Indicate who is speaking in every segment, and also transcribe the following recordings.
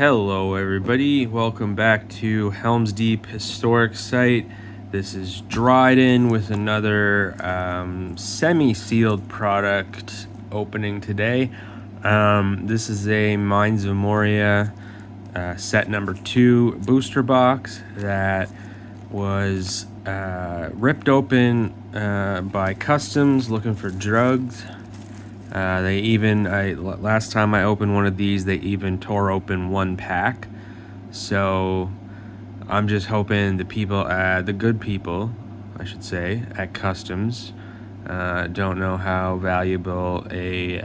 Speaker 1: Hello everybody, welcome back to Helm's Deep Historic Site. This is Dryden with another semi-sealed product opening today. This is a Mines of Moria set number 2 booster box that was ripped open by Customs looking for drugs. Last time I opened one of these, they even tore open one pack. So I'm just hoping the people, the good people, I should say, at Customs, don't know how valuable a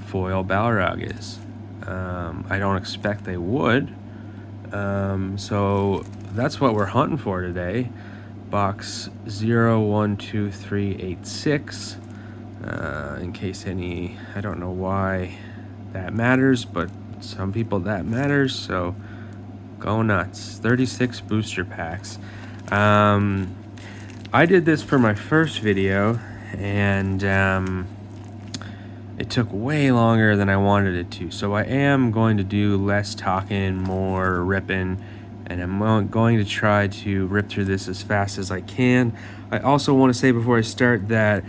Speaker 1: foil Balrog is. I don't expect they would. So that's what we're hunting for today. Box 012386. In case I don't know why that matters, but some people that matters, so go nuts. 36 booster packs. I did this for my first video, and it took way longer than I wanted it to, so I am going to do less talking, more ripping, and I'm going to try to rip through this as fast as I can. I also want to say before I start that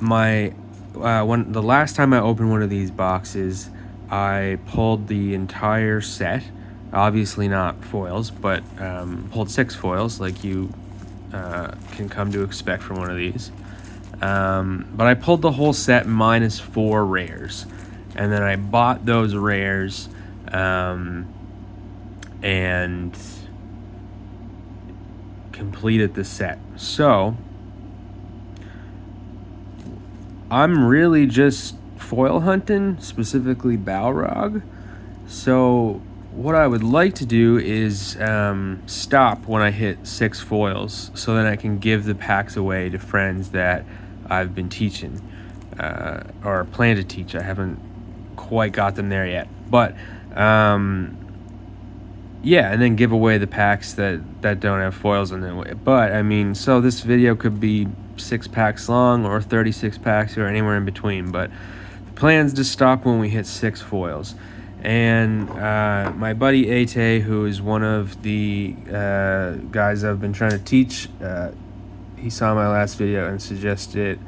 Speaker 1: the last time I opened one of these boxes, I pulled the entire set. Obviously not foils, but pulled 6 foils like you can come to expect from one of these. But I pulled the whole set minus 4 rares, and then I bought those rares and completed the set. So I'm really just foil hunting, specifically Balrog. So what I would like to do is stop when I hit 6 foils, so that I can give the packs away to friends that I've been teaching or plan to teach. I haven't quite got them there yet, but yeah, and then give away the packs that don't have foils in them. But I mean, so this video could be 6 packs long or 36 packs or anywhere in between, but the plan's to stop when we hit 6 foils. And my buddy Ate, who is one of the guys I've been trying to teach, he saw my last video and suggested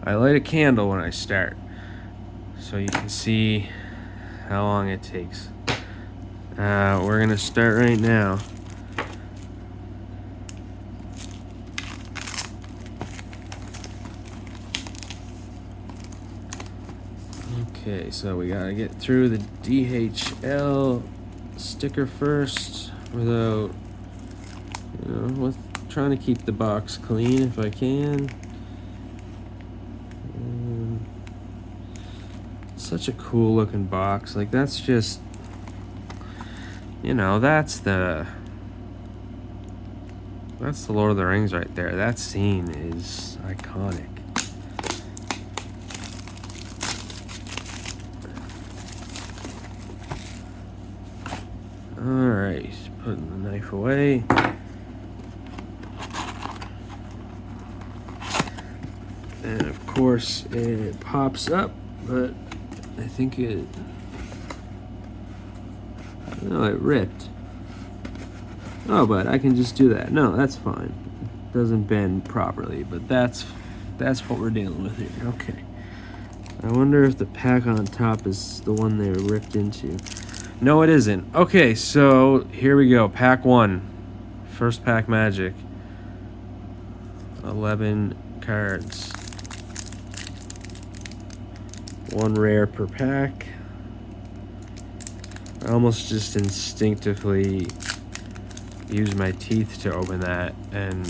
Speaker 1: I light a candle when I start, so you can see how long it takes. We're gonna start right now. Okay, so we gotta get through the DHL sticker first without, trying to keep the box clean if I can. Such a cool looking box. Like, that's just, that's the Lord of the Rings right there. That scene is iconic. Alright, putting the knife away. And of course it pops up, but I think it ripped. Oh, but I can just do that. No, that's fine. It doesn't bend properly, but that's what we're dealing with here. Okay. I wonder if the pack on top is the one they were ripped into. No, it isn't. Okay, so here we go. Pack 1. First pack magic. 11 cards. 1 rare per pack. I almost just instinctively use my teeth to open that and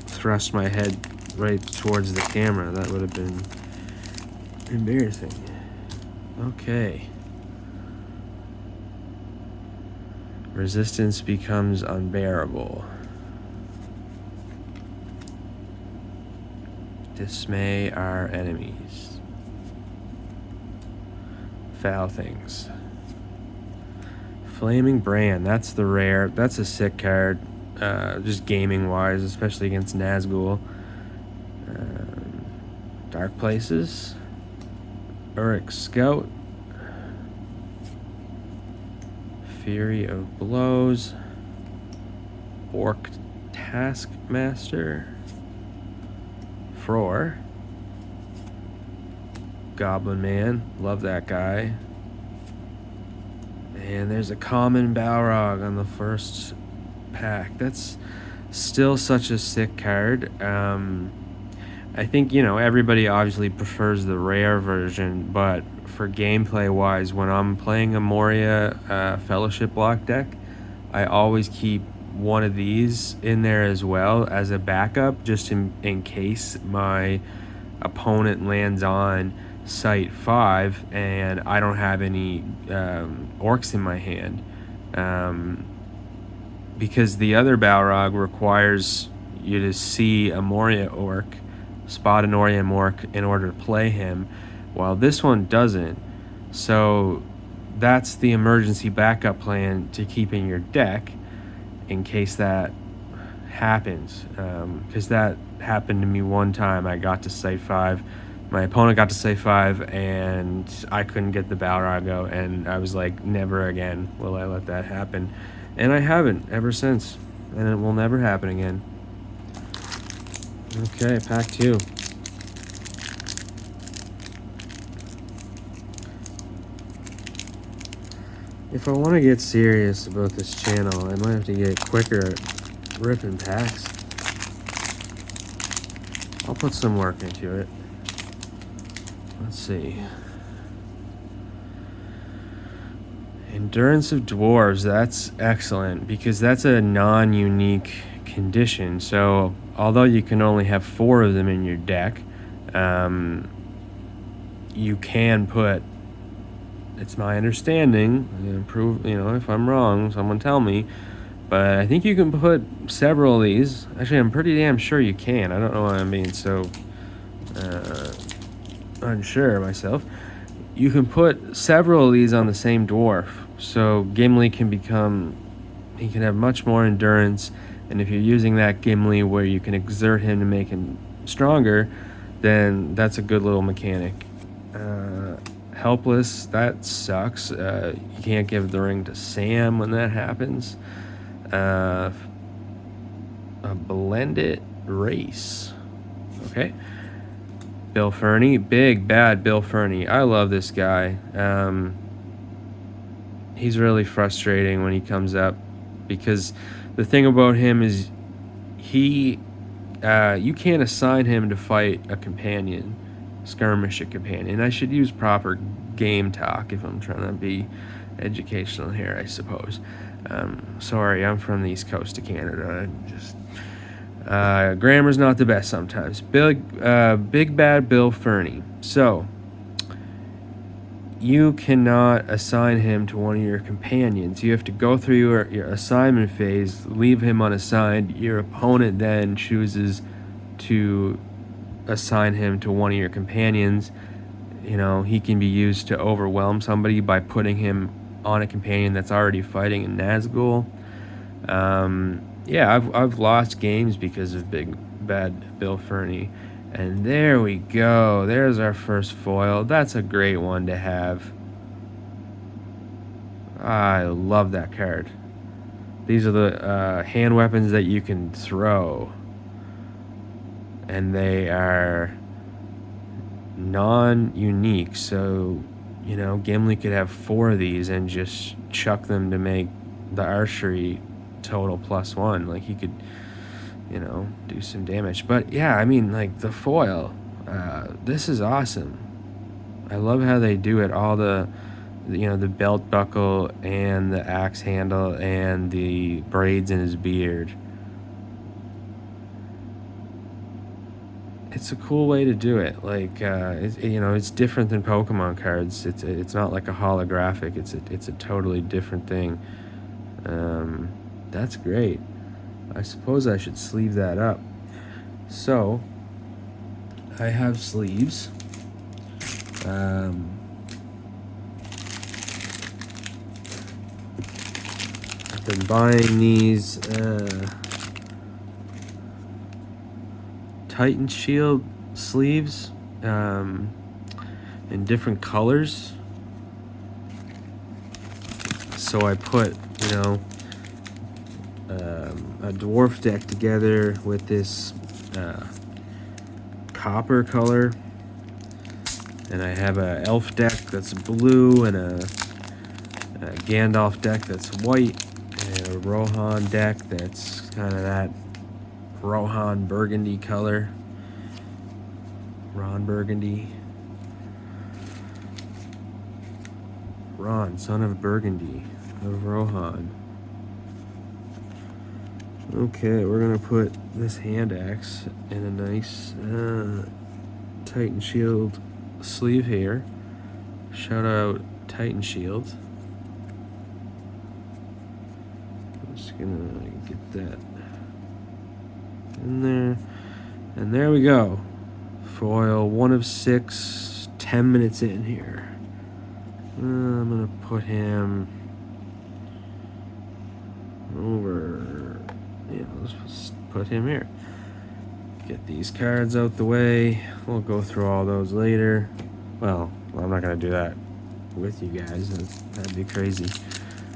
Speaker 1: thrust my head right towards the camera. That would have been embarrassing. Okay. Resistance becomes unbearable. Dismay our enemies. Foul things. Flaming Brand, that's the rare. That's a sick card, just gaming wise, especially against Nazgul. Dark Places. Uruk Scout. Fury of Blows, Orc Taskmaster, Frore, Goblin Man, love that guy. And there's a common Balrog on the first pack. That's still such a sick card. I think, you know, everybody obviously prefers the rare version, but for gameplay wise, when I'm playing a Moria Fellowship block deck, I always keep one of these in there as well as a backup, just in case my opponent lands on site 5 and I don't have any orcs in my hand, because the other Balrog requires you to see a Moria orc, spot an Moria orc in order to play him, while this one doesn't. So that's the emergency backup plan to keep in your deck in case that happens, because that happened to me one time. I got to site 5, my opponent got to site 5, and I couldn't get the Balrog out, and I was like, never again will I let that happen. And I haven't ever since, and it will never happen again. Okay, pack 2. If I want to get serious about this channel, I might have to get quicker at ripping packs. I'll put some work into it. Let's see. Endurance of Dwarves, that's excellent because that's a non-unique condition. So although you can only have 4 of them in your deck, you can put, it's my understanding, prove, you know, if I'm wrong, someone tell me, but I think you can put several of these. Actually, I'm pretty damn sure you can. I don't know why I'm being so unsure myself. You can put several of these on the same dwarf, so Gimli can become, he can have much more endurance, and if you're using that Gimli where you can exert him to make him stronger, then that's a good little mechanic. Helpless, that sucks. You can't give the ring to Sam when that happens. A blended race. Okay. Bill Ferny, big bad Bill Ferny. I love this guy. He's really frustrating when he comes up because the thing about him is you can't assign him to fight a companion, skirmish a companion. I should use proper game talk if I'm trying to be educational here, I suppose. Sorry, I'm from the East Coast of Canada. Grammar's not the best sometimes. Big bad Bill Ferny. So you cannot assign him to one of your companions. You have to go through your assignment phase, leave him unassigned. Your opponent then chooses to assign him to one of your companions. You know, he can be used to overwhelm somebody by putting him on a companion that's already fighting in Nazgul. Yeah, I've lost games because of big bad Bill Ferny. And there we go. There's our first foil. That's a great one to have. I love that card. These are the hand weapons that you can throw. And they are non-unique. So, you know, Gimli could have 4 of these and just chuck them to make the archery total +1. Like, he could, you know, do some damage. But yeah, I mean, like, the foil, this is awesome. I love how they do it. All the, you know, the belt buckle and the axe handle and the braids in his beard. It's a cool way to do it. Like, you know, it's different than Pokemon cards. It's not like a holographic. It's a totally different thing. That's great. I suppose I should sleeve that up. So, I have sleeves. I've been buying these Titan Shield sleeves in different colors. So I put, a dwarf deck together with this copper color, and I have a elf deck that's blue, and a Gandalf deck that's white, and a Rohan deck that's kind of that Rohan burgundy color. Ron Burgundy. Ron, son of Burgundy, of Rohan. Okay, we're gonna put this hand axe in a nice Titan Shield sleeve here. Shout out Titan Shield. I'm just gonna get that in there. And there we go. Foil 1 of 6, 10 minutes in here. I'm gonna put him over. Yeah, let's put him here. Get these cards out the way. We'll go through all those later. Well, I'm not gonna do that with you guys. That'd be crazy.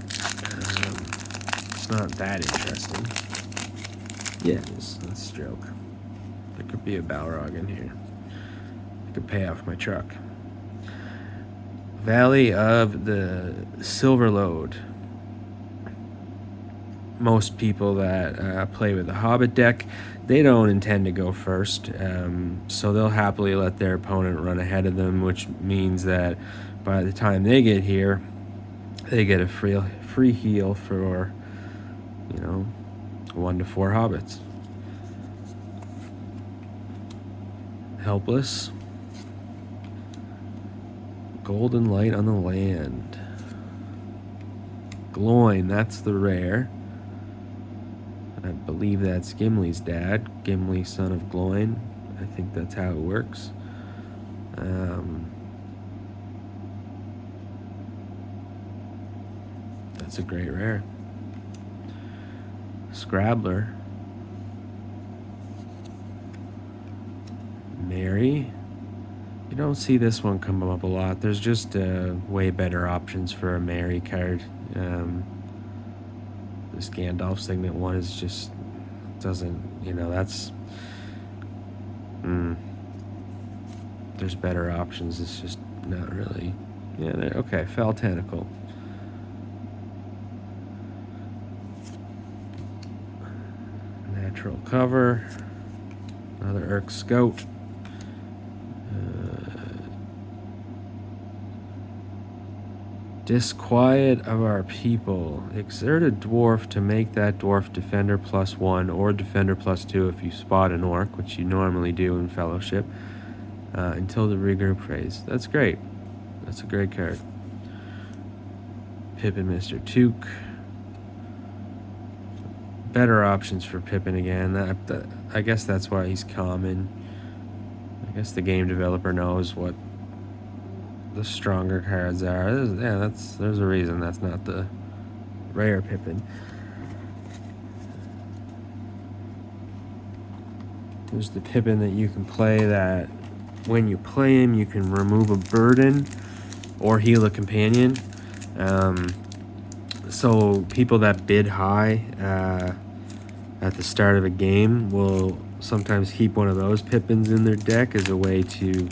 Speaker 1: It's not that interesting. Yeah, it is. Let's joke. There could be a Balrog in here. I could pay off my truck. Valley of the Silverlode. Most people that play with the Hobbit deck, they don't intend to go first, so they'll happily let their opponent run ahead of them, which means that by the time they get here, they get a free heal for 1 to 4 hobbits. Helpless. Golden Light on the Land. Gloin, that's the rare. I believe that's Gimli's dad. Gimli, son of Gloin. I think that's how it works. That's a great rare. Scrabbler. Mary. You don't see this one come up a lot. There's just way better options for a Mary card. This Gandalf Signet one is just doesn't, that's there's better options. It's just not really. Yeah, okay. Fell Tentacle. Natural cover. Another Urk Scout. Disquiet of our people. Exert a dwarf to make that dwarf defender +1 or defender +2 if you spot an orc, which you normally do in Fellowship, until the regroup phase. That's great. That's a great card. Pippin Mr. Took. Better options for Pippin again. I guess that's why he's common. I guess the game developer knows what the stronger cards are. There's a reason that's not the rare Pippin. There's the Pippin that you can play that when you play him you can remove a burden or heal a companion. So people that bid high at the start of a game will sometimes keep one of those Pippins in their deck as a way to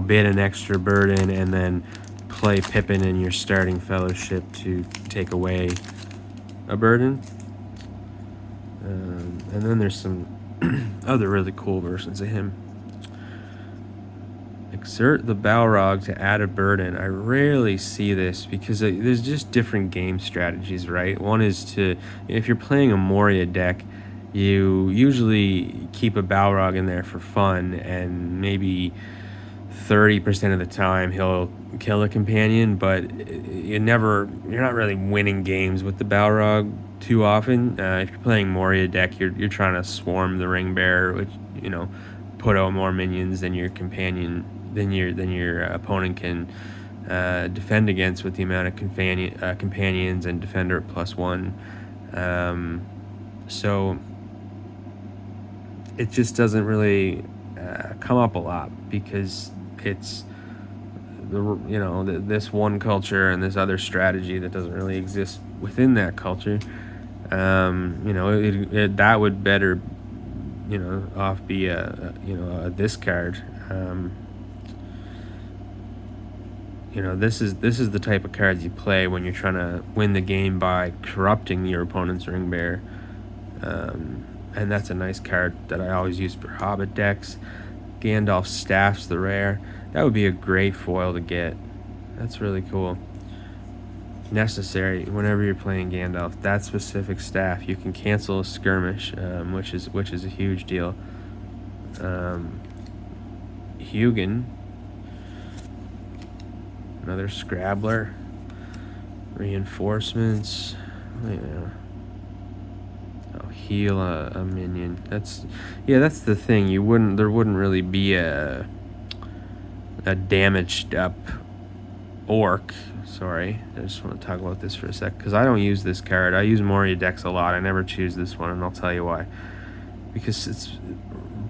Speaker 1: bid an extra burden and then play Pippin in your starting Fellowship to take away a burden. And then there's some other really cool versions of him. Exert the Balrog to add a burden. I rarely see this because there's just different game strategies, right? One is if you're playing a Moria deck, you usually keep a Balrog in there for fun, and maybe 30% of the time he'll kill a companion, but you're not really winning games with the Balrog too often. If you're playing Moria deck, you're trying to swarm the Ring Bearer, which put out more minions than your opponent can defend against with the amount of companions and defender +1. So it just doesn't really come up a lot because this one culture and this other strategy that doesn't really exist within that culture. That would better, off be a discard. This is the type of cards you play when you're trying to win the game by corrupting your opponent's ring bearer. And that's a nice card that I always use for Hobbit decks. Gandalf's Staff's the rare. That would be a great foil to get. That's really cool. Necessary whenever you're playing Gandalf. That specific staff, you can cancel a skirmish, which is a huge deal. Hugin, another Scrabbler. Reinforcements. Heal a minion. That's the thing. There wouldn't really be a damaged up orc. Sorry, I just want to talk about this for a sec because I don't use this card. I use Moria decks a lot. I never choose this one, and I'll tell you why. Because it's a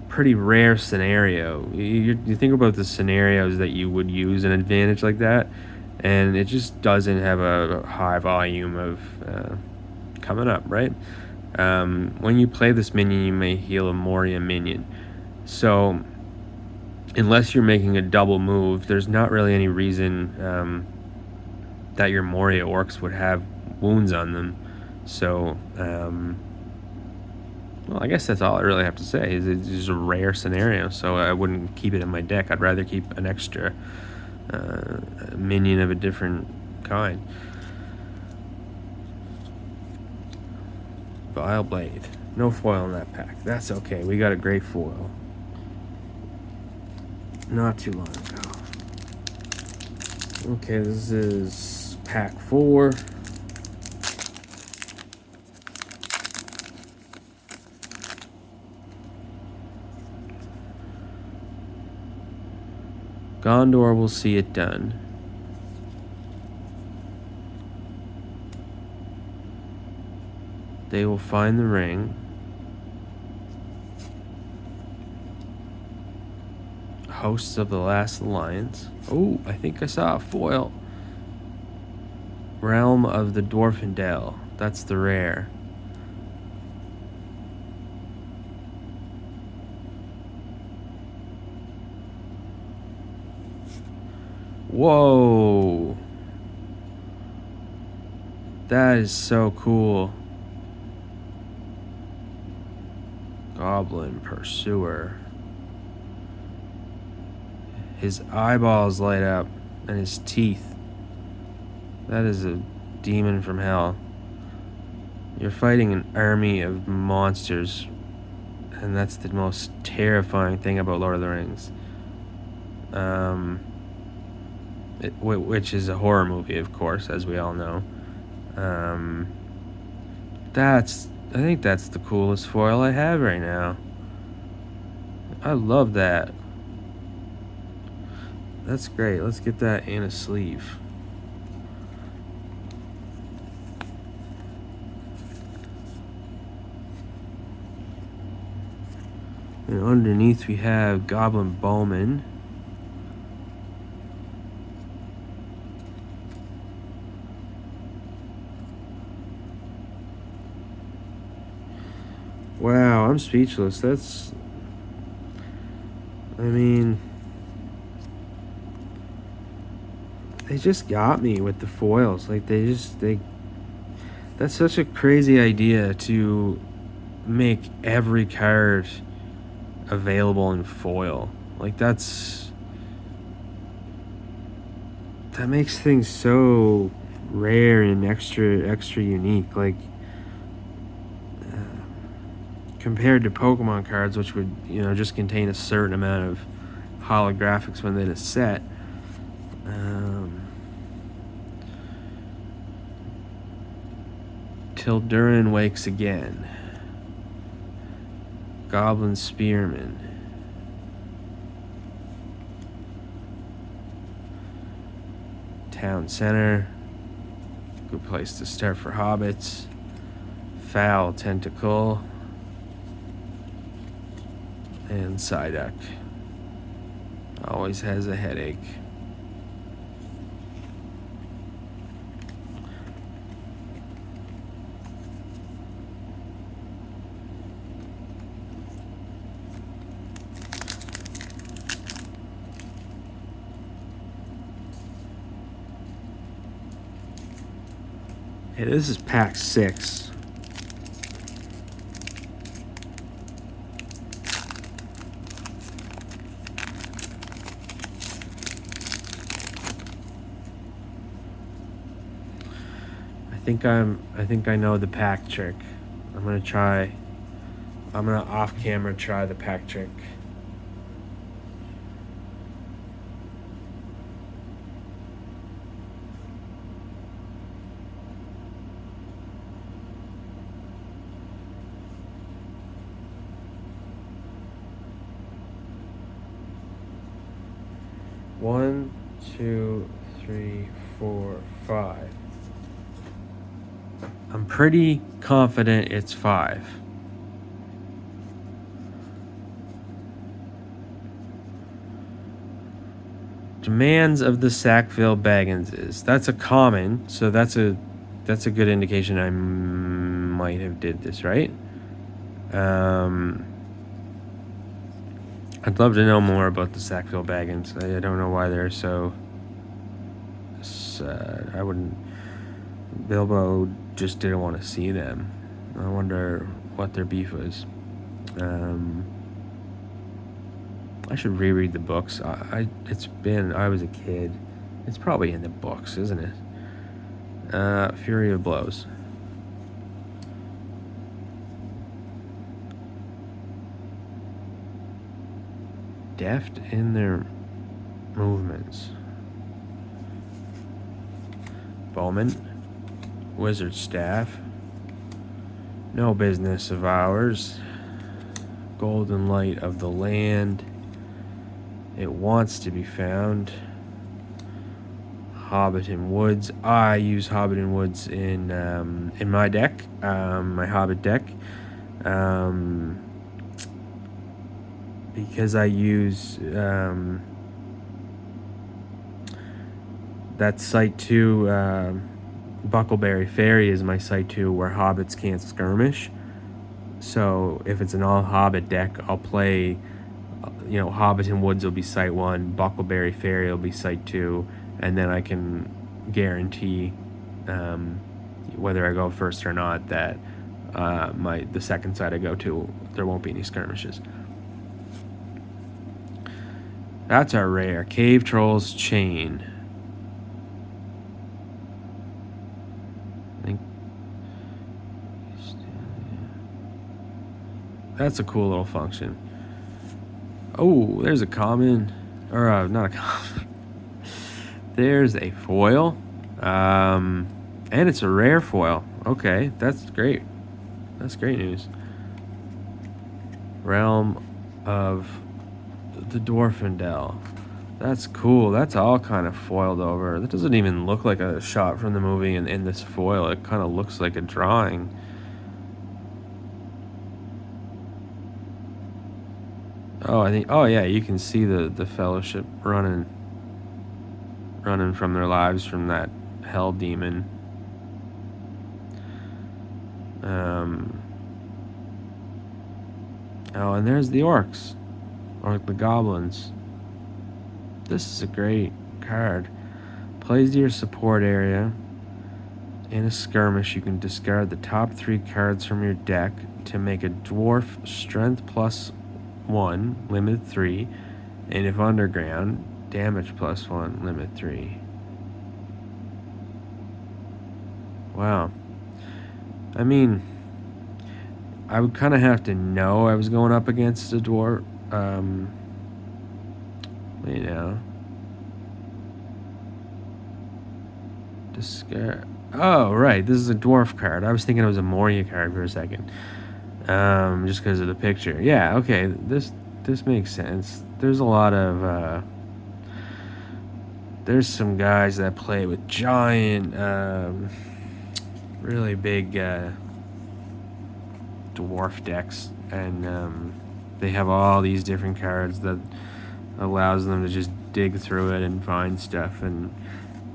Speaker 1: pretty rare scenario. You think about the scenarios that you would use an advantage like that, and it just doesn't have a high volume of coming up, right? When you play this minion, you may heal a Moria minion. So, unless you're making a double move, there's not really any reason that your Moria orcs would have wounds on them. So, well, I guess that's all I really have to say. Is it's just a rare scenario, so I wouldn't keep it in my deck. I'd rather keep an extra minion of a different kind. Vile Blade. No foil in that pack. That's okay. We got a great foil. Not too long ago. Okay, this is pack 4. Gondor will see it done. They will find the ring. Hosts of the Last Alliance. Oh, I think I saw a foil. Realm of the Dwarfendale. That's the rare. Whoa. That is so cool. Goblin Pursuer. His eyeballs light up and his teeth. That is a demon from hell. You're fighting an army of monsters, and that's the most terrifying thing about Lord of the Rings. Which is a horror movie, of course, as we all know. I think that's the coolest foil I have right now. I love that. That's great. Let's get that in a sleeve. And underneath we have Goblin Bowman. Wow, I'm speechless. They just got me with the foils. Like, that's such a crazy idea to make every card available in foil. Like, that makes things so rare and extra unique. Like, compared to Pokemon cards, which would, just contain a certain amount of holographics within a set. Till Durin wakes again. Goblin Spearman. Town Center. Good place to start for hobbits. Foul Tentacle. And Psyduck. Always has a headache. Hey, this is pack 6. I think I know the pack trick. I'm gonna off camera try the pack trick. One, two, three, four, 5. I'm pretty confident it's 5. Demands of the Sackville Bagginses. That's a common, so that's a good indication I might have did this right. I'd love to know more about the Sackville Baggins. I don't know why they're so sad. I wouldn't. Bilbo just didn't want to see them. I wonder what their beef was. I should reread the books. I was a kid. It's probably in the books, isn't it? Fury of Blows. Deft in their movements. Bowman. Wizard Staff. No business of ours. Golden Light of the Land. It wants to be found. Hobbiton Woods. I use Hobbiton Woods in my deck, my Hobbit deck, because I use that site 2. Buckleberry Ferry is my site 2 where hobbits can't skirmish. So if it's an all Hobbit deck, I'll play. Hobbiton Woods will be site 1, Buckleberry Ferry will be site 2, and then I can guarantee, whether I go first or not, that the second side I go to, there won't be any skirmishes. That's our rare. Cave Trolls Chain. I think that's a cool little function. Oh, there's a common, or not a common. There's a foil, and it's a rare foil. Okay, that's great. That's great news. Realm of the Dwarfendel. That's cool. That's all kind of foiled over. That doesn't even look like a shot from the movie in this foil. It kind of looks like a drawing. Oh yeah, you can see the Fellowship running from their lives from that hell demon. And there's the orcs, or the goblins. This is a great card. Plays to your support area. In a skirmish, you can discard the top 3 cards from your deck to make a dwarf strength +1, limit 3, and if underground, damage +1, limit 3. Wow. I mean, I would kind of have to know I was going up against a dwarf. Discard. Oh, right. This is a dwarf card. I was thinking it was a Moria card for a second. Just because of the picture. Yeah, okay. This makes sense. There's a lot of there's some guys that play with giant, really big dwarf decks, and they have all these different cards that allows them to just dig through it and find stuff, and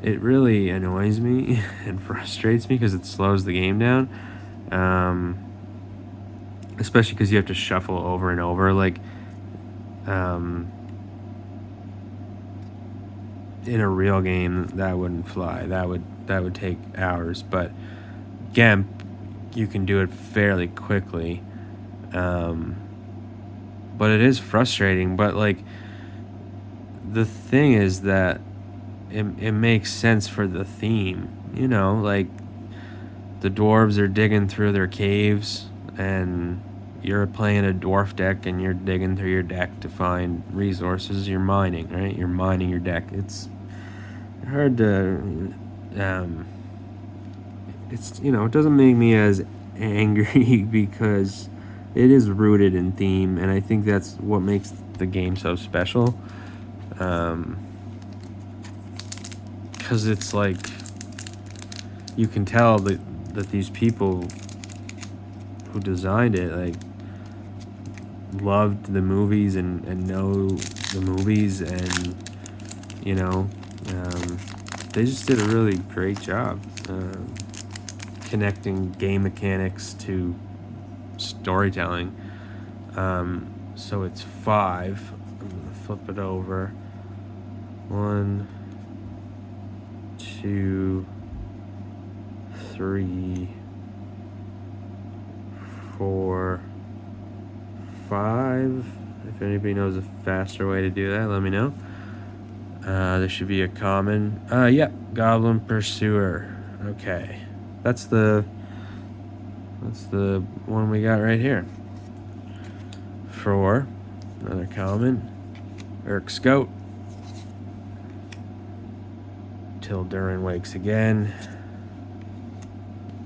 Speaker 1: it really annoys me and frustrates me because it slows the game down, especially because you have to shuffle over and over. Like, in a real game, that wouldn't fly. That would take hours. But GEMP, you can do it fairly quickly. But it is frustrating. But like, the thing is that it makes sense for the theme, you know, like the dwarves are digging through their caves and you're playing a dwarf deck and you're digging through your deck to find resources. You're mining, right? You're mining your deck. It's hard to it's, you know, it doesn't make me as angry because it is rooted in theme, and I think that's what makes the game so special. Because it's like, you can tell that these people who designed it, like, loved the movies and know the movies, and, you know, they just did a really great job connecting game mechanics to storytelling. So it's 5. I'm gonna flip it over. 1, 2, 3, 4, 5. If anybody knows a faster way to do that, let me know. There should be a common. Yep, Goblin Pursuer. Okay, that's the one we got right here. 4, another common. Urk Scout. Till Durin wakes again.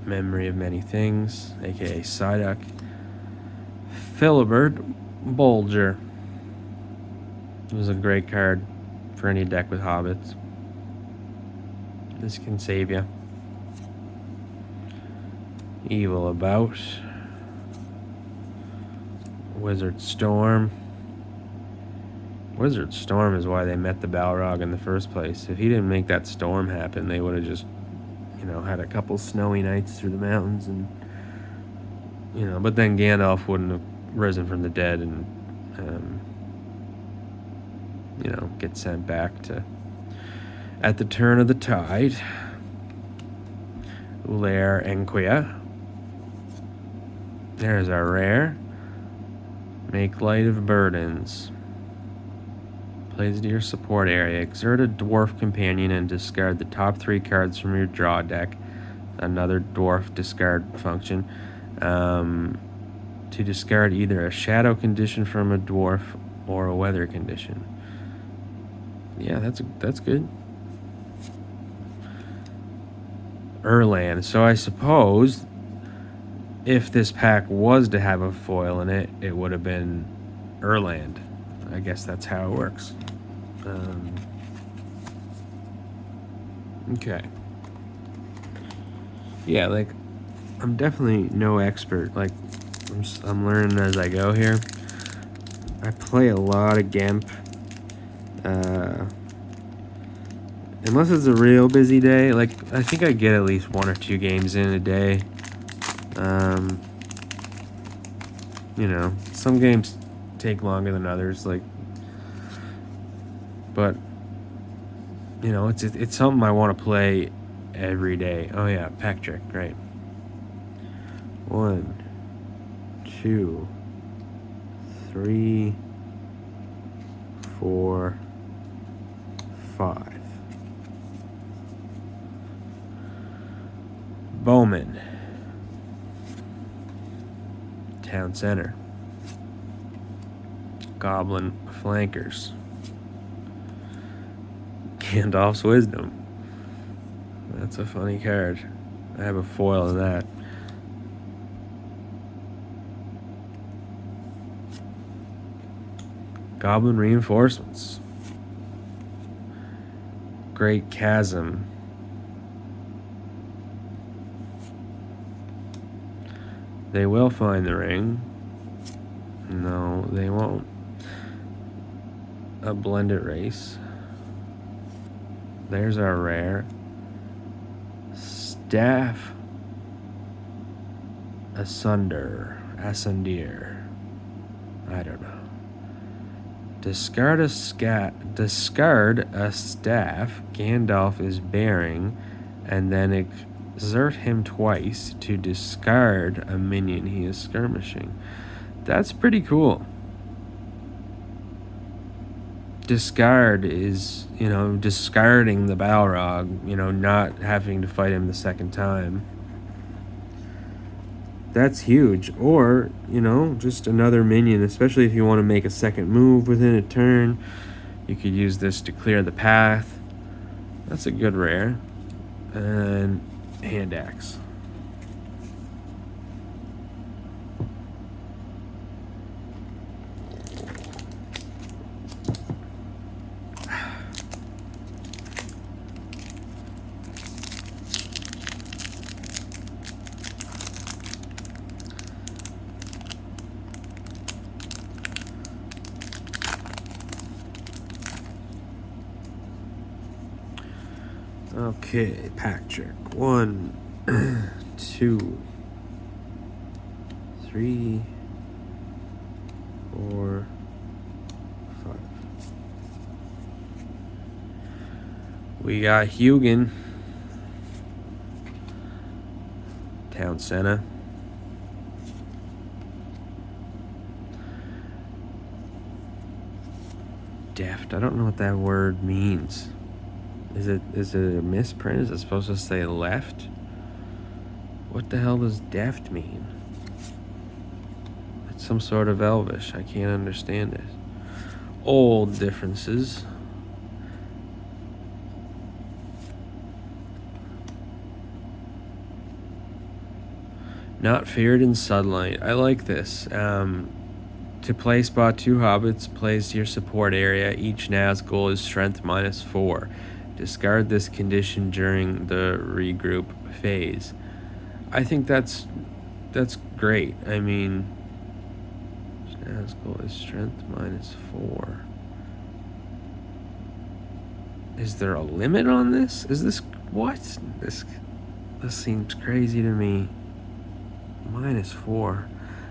Speaker 1: Memory of Many Things, aka Psyduck. Filibert Bulger. It was a great card for any deck with hobbits. This can save you. Evil About. Wizard Storm. Wizard Storm is why they met the Balrog in the first place. If he didn't make that storm happen, they would have just, you know, had a couple snowy nights through the mountains, and, you know, but then Gandalf wouldn't have risen from the dead and, you know, get sent back to at the turn of the tide. Lair Enquia. There's our rare. Make light of burdens. Plays to your support area. Exert a dwarf companion and discard the top 3 cards from your draw deck. Another dwarf discard function. To discard either a shadow condition from a dwarf or a weather condition. Yeah, that's good. Erland. So I suppose if this pack was to have a foil in it, it would have been Erland. I guess that's how it works. Okay. Yeah, like, I'm definitely no expert. Like, I'm learning as I go here. I play a lot of GEMP. Unless it's a real busy day, like, I think I get at least 1 or 2 games in a day. You know, some games take longer than others, like, but, you know, it's something I want to play every day. Oh yeah, pack trick, right. 1, 2, 3, 4, 5. Bowman. Town Center. Goblin Flankers. Gandalf's Wisdom. That's a funny card. I have a foil in that. Goblin Reinforcements. Great Chasm. They will find the ring. No, they won't. A Blended Race. There's our rare. Staff Asunder. I don't know. Discard a staff Gandalf is bearing, and then Exert him twice to discard a minion he is skirmishing. That's pretty cool. Discard is, discarding the Balrog, not having to fight him the second time. That's huge. Or, just another minion, especially if you want to make a second move within a turn. You could use this to clear the path. That's a good rare. And hand axe. Okay, pack check. 1, 2, 3, 4, 5. We got Hugin, Town Center. Deft. I don't know what that word means. Is it a misprint? Is it supposed to say left? What the hell does deft mean? It's some sort of Elvish. I can't understand it. Old differences. Not feared in sunlight. I like this. To play spot 2 hobbits, plays to your support area. Each Nazgul is strength -4. Discard this condition during the regroup phase. I think that's great. I mean, Nazgul is strength -4. Is there a limit on this? Is this what? This seems crazy to me. -4.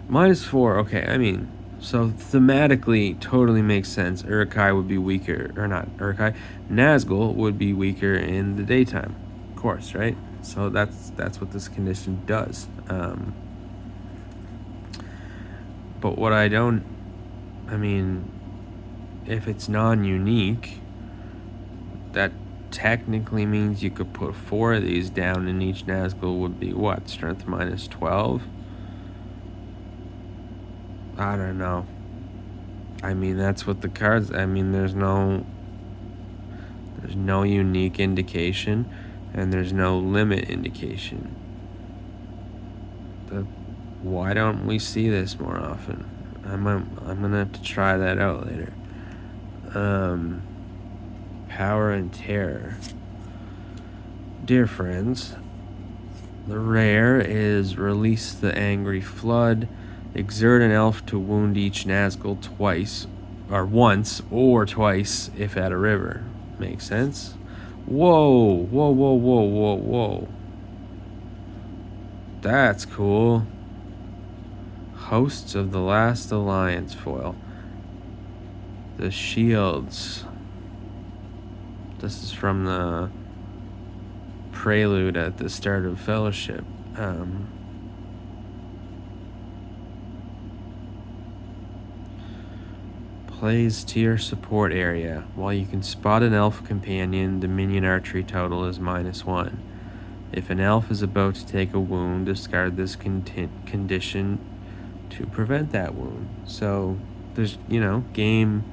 Speaker 1: -4. Okay, I mean, so thematically totally makes sense. Uruk-hai would be weaker, or not Uruk-hai, Nazgul would be weaker in the daytime, of course, right? So that's what this condition does. But what I mean, if it's non-unique, that technically means you could put 4 of these down and each Nazgul would be what? Strength -12? I don't know. I mean, that's what the cards... I mean, there's no unique indication, and there's no limit indication. Why don't we see this more often? I'm gonna have to try that out later. Power and Terror. Dear friends, the rare is Release the Angry Flood. Exert an elf to wound each Nazgul once or twice if at a river. Makes sense? Whoa, whoa, whoa, whoa, whoa, whoa. That's cool. Hosts of the Last Alliance foil. The Shields. This is from the prelude at the start of Fellowship. Plays to your support area. While you can spot an elf companion, the minion archery total is -1. If an elf is about to take a wound, discard this condition to prevent that wound. So there's, game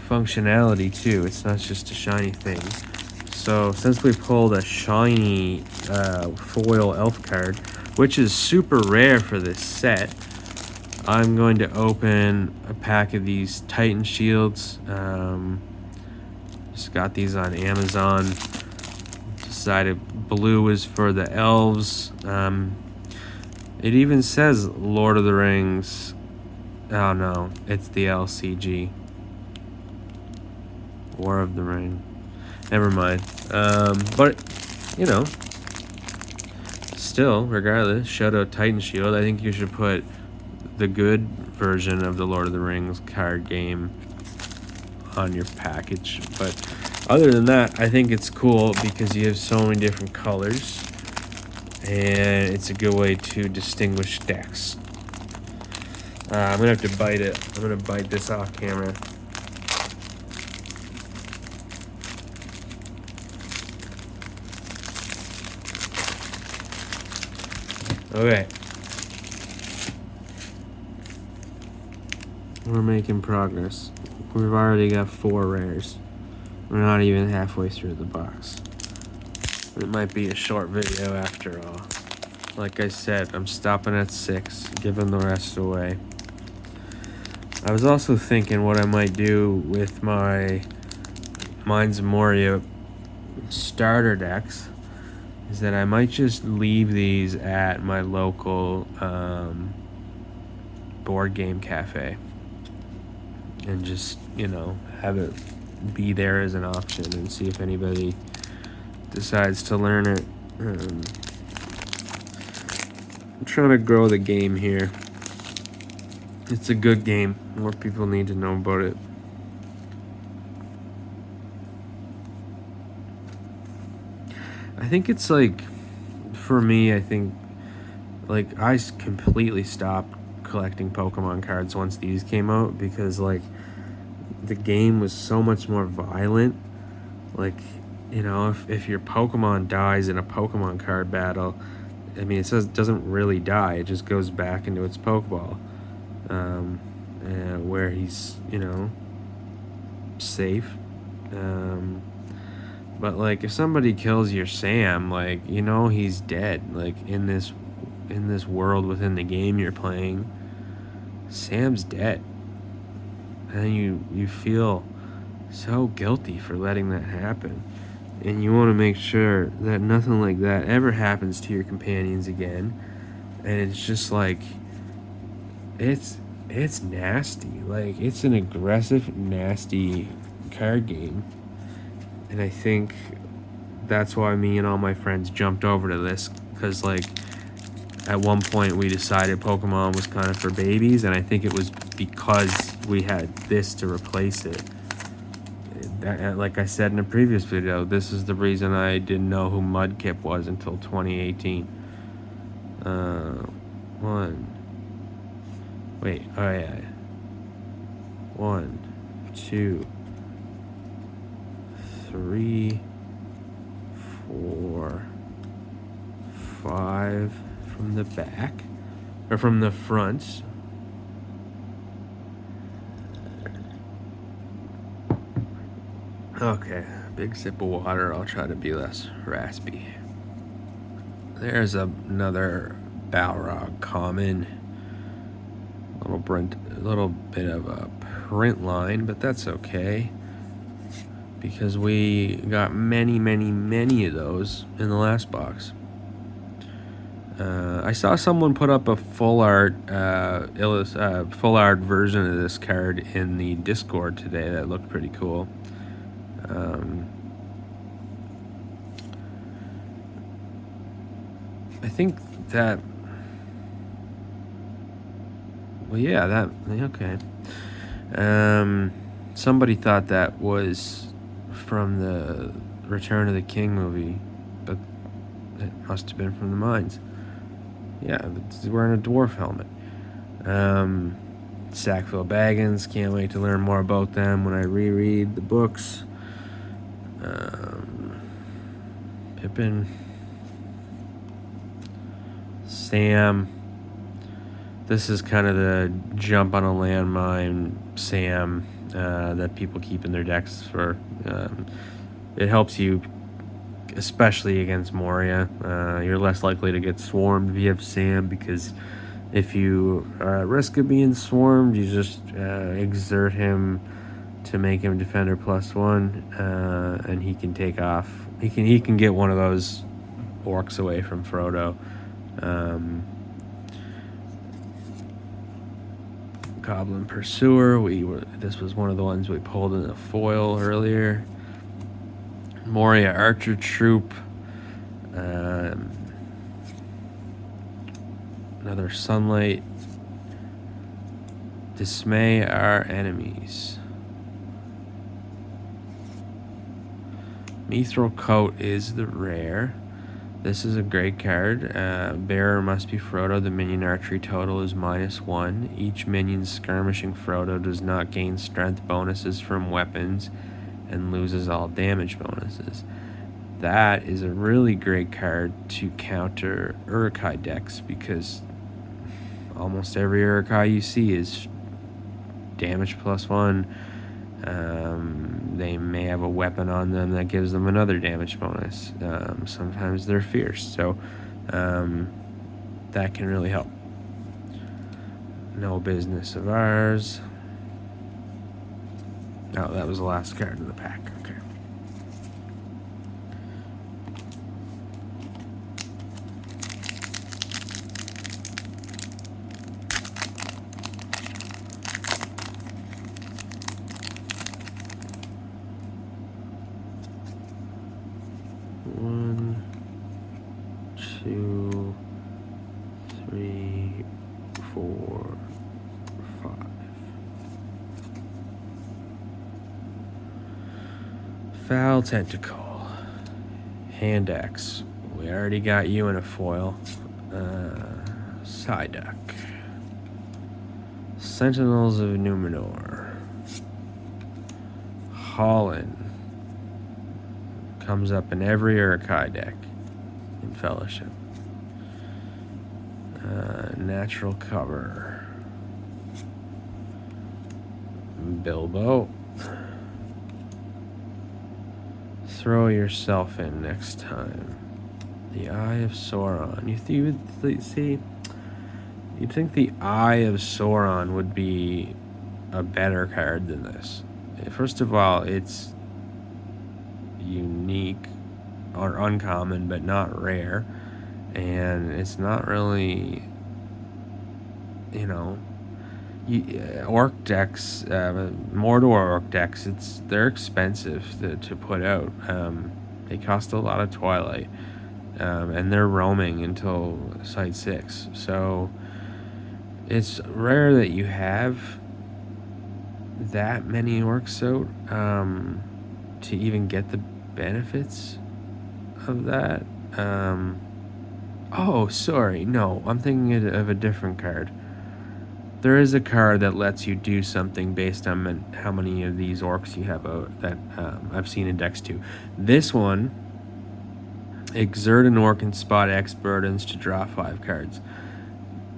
Speaker 1: functionality too. It's not just a shiny thing. So since we pulled a shiny foil elf card, which is super rare for this set, I'm going to open a pack of these Titan Shields. Just got these on Amazon. Decided blue is for the elves. It even says Lord of the Rings. Oh no, it's the LCG. War of the Ring. Never mind. But, still, regardless, shout out Titan Shield. I think you should put the good version of the Lord of the Rings card game on your package. But other than that, I think it's cool because you have so many different colors. and it's a good way to distinguish decks. I'm gonna have to bite it. I'm gonna bite this off camera. Okay. We're making progress. We've already got 4 rares. We're not even halfway through the box. It might be a short video after all. Like I said, I'm stopping at 6, giving the rest away. I was also thinking what I might do with my Mines of Moria starter decks is that I might just leave these at my local board game cafe and just, you know, have it be there as an option and see if anybody decides to learn it. I'm trying to grow the game here. It's a good game. More people need to know about it. I think it's like, for me, I think, like, I completely stopped collecting Pokemon cards once these came out because, like, the game was so much more violent. Like, you know, if your Pokemon dies in a Pokemon card battle, I mean, it says it doesn't really die. It just goes back into its Pokeball, where he's, you know, safe. But like, if somebody kills your Sam, like, you know, he's dead. Like, in this world within the game you're playing, Sam's dead, and you feel so guilty for letting that happen. And you want to make sure that nothing like that ever happens to your companions again. And it's just like, it's nasty. Like, it's an aggressive, nasty card game. And I think that's why me and all my friends jumped over to this, because, like, at one point we decided Pokemon was kind of for babies, and I think it was because we had this to replace it. Like I said in a previous video, this is the reason I didn't know who Mudkip was until 2018. Wait, oh yeah. 1, 2, 3, 4, 5 from the back, or from the front. Okay, big sip of water. I'll try to be less raspy. There's another Balrog common. Little bit of a print line, but that's okay, because we got many of those in the last box. I saw someone put up a full art version of this card in the Discord today that looked pretty cool. I think that, well, yeah, that, okay. Somebody thought that was from the Return of the King movie, but it must have been from the mines. Yeah, he's wearing a dwarf helmet. Sackville Baggins, can't wait to learn more about them when I reread the books. Pippin, Sam. This is kind of the jump on a landmine Sam that people keep in their decks for. It helps you, especially against Moria. You're less likely to get swarmed if you have Sam, because if you are at risk of being swarmed, you just exert him to make him Defender +1, and he can take off. He can get one of those orcs away from Frodo. Goblin Pursuer. This was one of the ones we pulled in the foil earlier. Moria Archer Troop. Another Sunlight. Dismay our enemies. Mithril Coat is the rare. This is a great card. Bearer must be Frodo. The minion archery total is -1. Each minion skirmishing Frodo does not gain strength bonuses from weapons and loses all damage bonuses. That is a really great card to counter Uruk-hai decks, because almost every Uruk-hai you see is damage +1. They may have a weapon on them that gives them another damage bonus. Sometimes they're fierce, so that can really help. No business of ours. Oh, that was the last card of the pack. Okay. One, two, three, four, five. Foul Tentacle. Hand Axe. We already got you in a foil. Psyduck. Sentinels of Numenor. Holland. Comes up in every Uruk-hai deck in Fellowship. Natural Cover. Bilbo. Throw yourself in next time. The Eye of Sauron. You'd think the Eye of Sauron would be a better card than this. First of all, it's unique or uncommon, but not rare, and it's not really, orc decks, Mordor orc decks. They're expensive to put out. They cost a lot of Twilight, and they're roaming until Site 6. So it's rare that you have that many orcs out to even get the benefits of that. Oh, sorry, no, I'm thinking of a different card. There is a card that lets you do something based on how many of these orcs you have out that I've seen in decks too. This one, exert an orc and spot X burdens to draw 5 cards.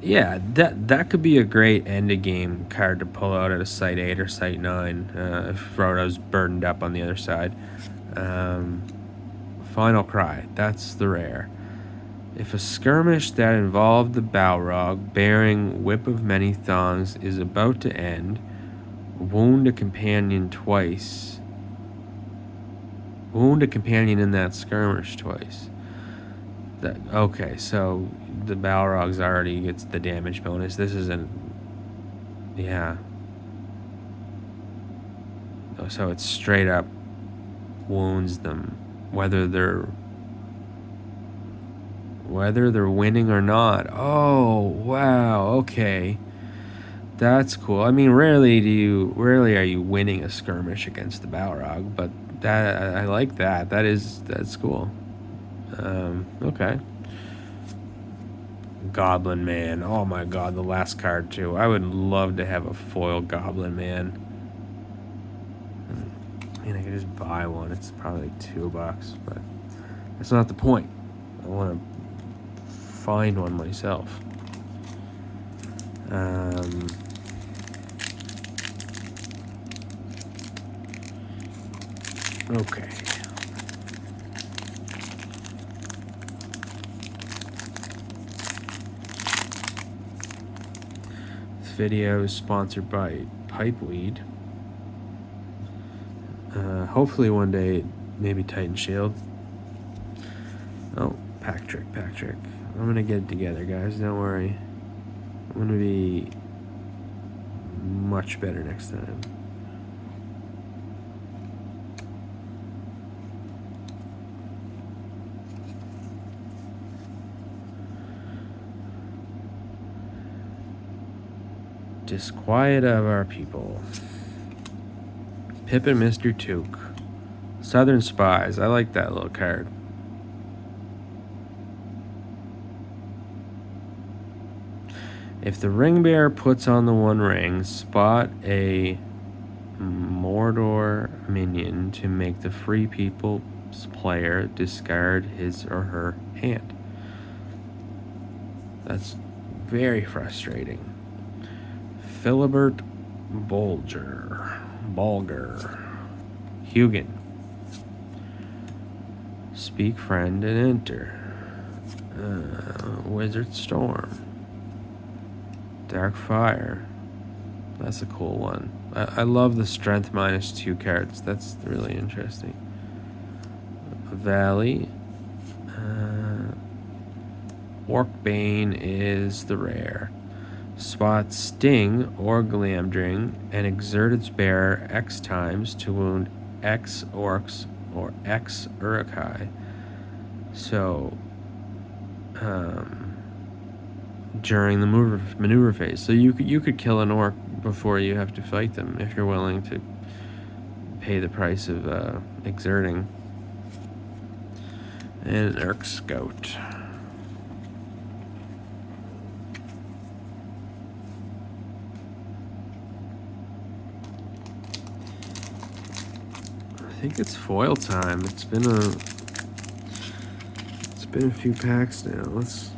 Speaker 1: Yeah, that could be a great end-of-game card to pull out at a Site 8 or Site 9 if Frodo's burdened up on the other side. Final Cry, that's the rare. If a skirmish that involved the Balrog bearing Whip of Many Thongs is about to end, wound a companion twice. Wound a companion in that skirmish twice. Okay, so the Balrog's already gets the damage bonus. This isn't... Yeah. So it's straight up wounds them, whether they're winning or not. Oh, wow, okay. That's cool. I mean, rarely are you winning a skirmish against the Balrog, but that I like that. That's cool. Okay. Goblin Man. Oh my god, the last card too. I would love to have a foil Goblin Man. I mean, I could just buy one. It's probably like $2, but that's not the point. I want to find one myself. Okay. This video is sponsored by Pipeweed. Hopefully one day, maybe Titan Shield. Oh, pack trick. I'm gonna get it together, guys. Don't worry. I'm gonna be much better next time. Disquiet of our people. Pip and Mr. Took. Southern Spies. I like that little card. If the ring bearer puts on the one ring, spot a Mordor minion to make the free people's player discard his or her hand. That's very frustrating. Philibert Bulger. Hugin. Speak friend and enter. Wizard Storm. Dark Fire. That's a cool one. I love the strength -2 cards. That's really interesting. Valley. Orcbane is the rare. Spot Sting or Glamdring and exert its bearer X times to wound X orcs or X Urukai. So, during the maneuver phase. So you could kill an orc before you have to fight them if you're willing to pay the price of exerting. And an Urk Scout. I think it's foil time. It's been a few packs now. Let's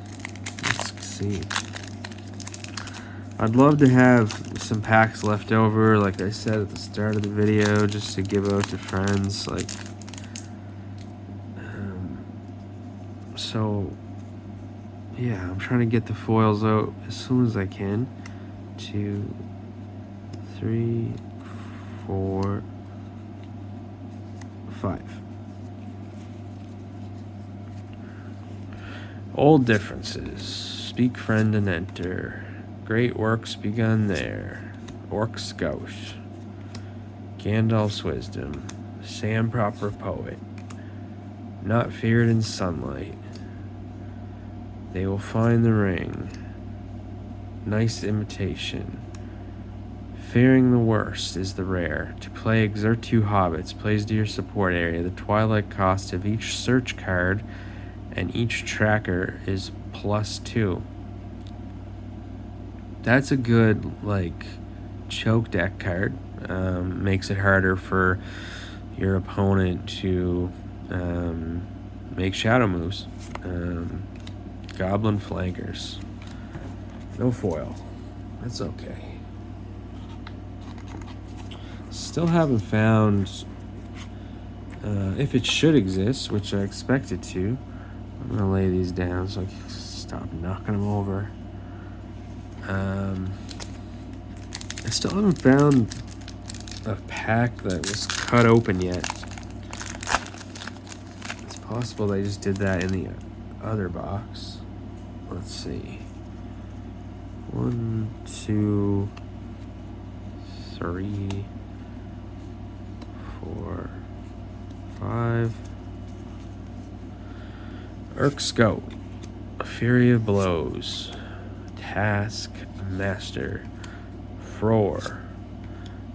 Speaker 1: see. I'd love to have some packs left over, like I said at the start of the video, just to give out to friends. Like, so yeah, I'm trying to get the foils out as soon as I can. 2, 3, 4, 5. Old differences. Speak friend and enter. Great works begun there. Orc Scout. Gandalf's wisdom. Sam proper poet. Not feared in sunlight. They will find the ring. Nice imitation. Fearing the worst is the rare. To play exert 2 hobbits. Plays to your support area. The twilight cost of each search card and each tracker is +2. That's a good, like, choke deck card. Makes it harder for your opponent to make shadow moves. Goblin Flankers. No foil. That's okay. Still haven't found, if it should exist, which I expect it to. I'm gonna lay these down so I can stop knocking them over. I still haven't found a pack that was cut open yet. It's possible they just did that in the other box. Let's see. 1, 2, 3, 4, 5. Urk Scout. Fury of Blows. Task Master. Frore.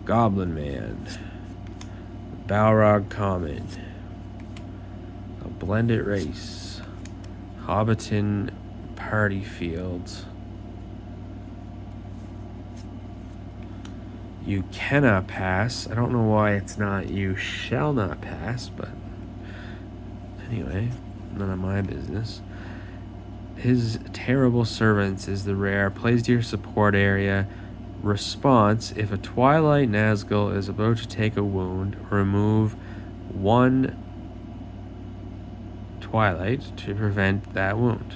Speaker 1: Goblin Man. Balrog Common. A Blended Race. Hobbiton Party Field. You cannot pass. I don't know why it's not you shall not pass, but anyway, none of my business. His Terrible Servants is the rare. Plays to your support area. Response: if a Twilight Nazgul is about to take a wound, remove 1 Twilight to prevent that wound.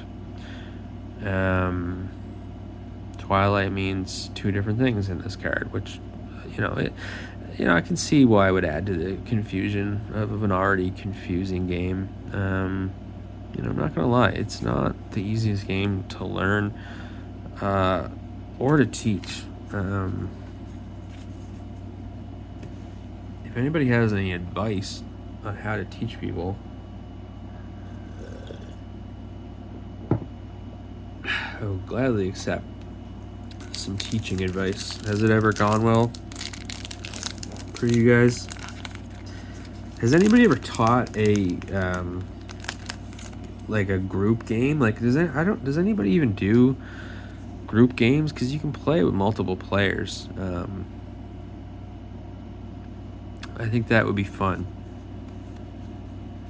Speaker 1: Twilight means 2 different things in this card, which, I can see why it would add to the confusion of an already confusing game. I'm not gonna lie, it's not the easiest game to learn or to teach. If anybody has any advice on how to teach people, I will gladly accept some teaching advice. Has it ever gone well for you guys? Has anybody ever taught a like a group game? Like, does anybody even do group games, because you can play with multiple players. I think that would be fun.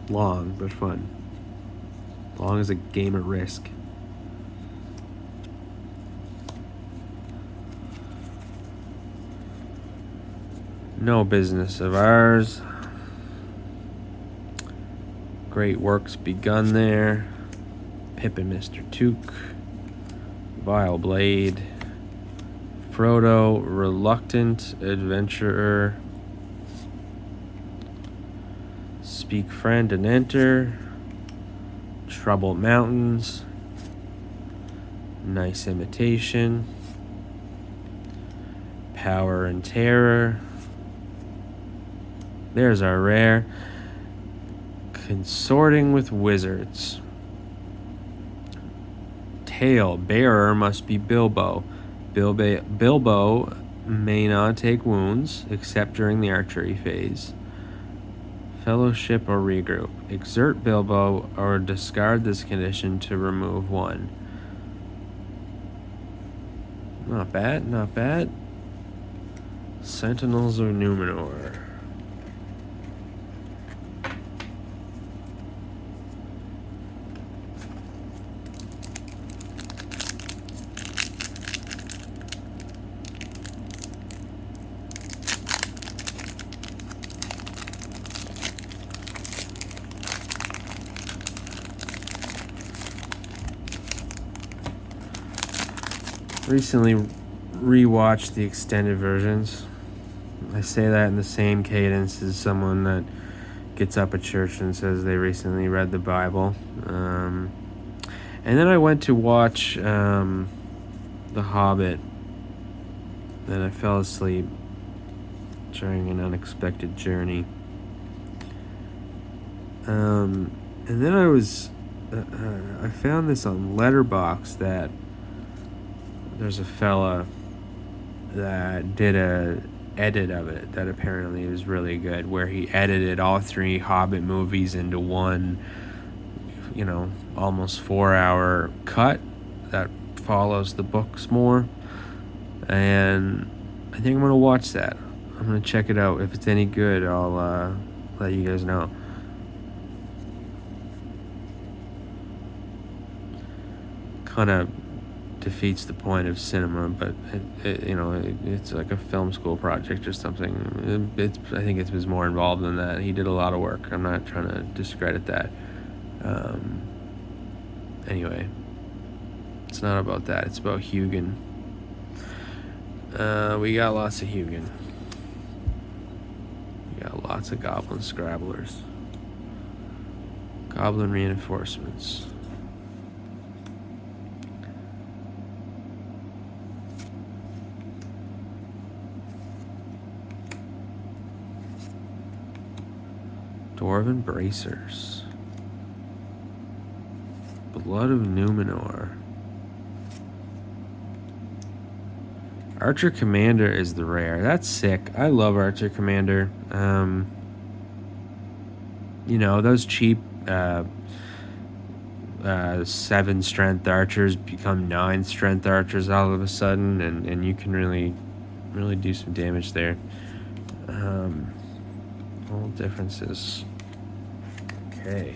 Speaker 1: Long, but fun. Long as a game of Risk. No business of ours. Great works begun there. Pip and Mr. Took. Vile Blade. Frodo, Reluctant Adventurer. Speak Friend and Enter. Troubled Mountains. Nice Imitation. Power and Terror. There's our rare. Consorting with Wizards. Tale Bearer must be Bilbo. Bilbo may not take wounds except during the archery phase. Fellowship or regroup. Exert Bilbo or discard this condition to remove one. Not bad, not bad. Sentinels of Numenor. Recently rewatched the extended versions. I say that in the same cadence as someone that gets up at church and says they recently read the Bible. And then I went to watch The Hobbit, and I fell asleep during an unexpected journey. And then I found this on Letterboxd that there's a fella that did a edit of it that apparently was really good, where he edited all 3 Hobbit movies into one, almost 4-hour cut that follows the books more. And I think I'm gonna watch that. I'm gonna check it out. If it's any good, I'll let you guys know. Kind of defeats the point of cinema, but it's like a film school project or something. I think it was more involved than that. He did a lot of work. I'm not trying to discredit that. Anyway, it's not about that. It's about Hugin. We got lots of Hugin. We got lots of Goblin Scrabblers. Goblin Reinforcements. Dwarven Bracers. Blood of Numenor. Archer Commander is the rare. That's sick. I love Archer Commander. Those cheap 7 strength archers become 9 strength archers all of a sudden, and you can really do some damage there. All differences. Okay.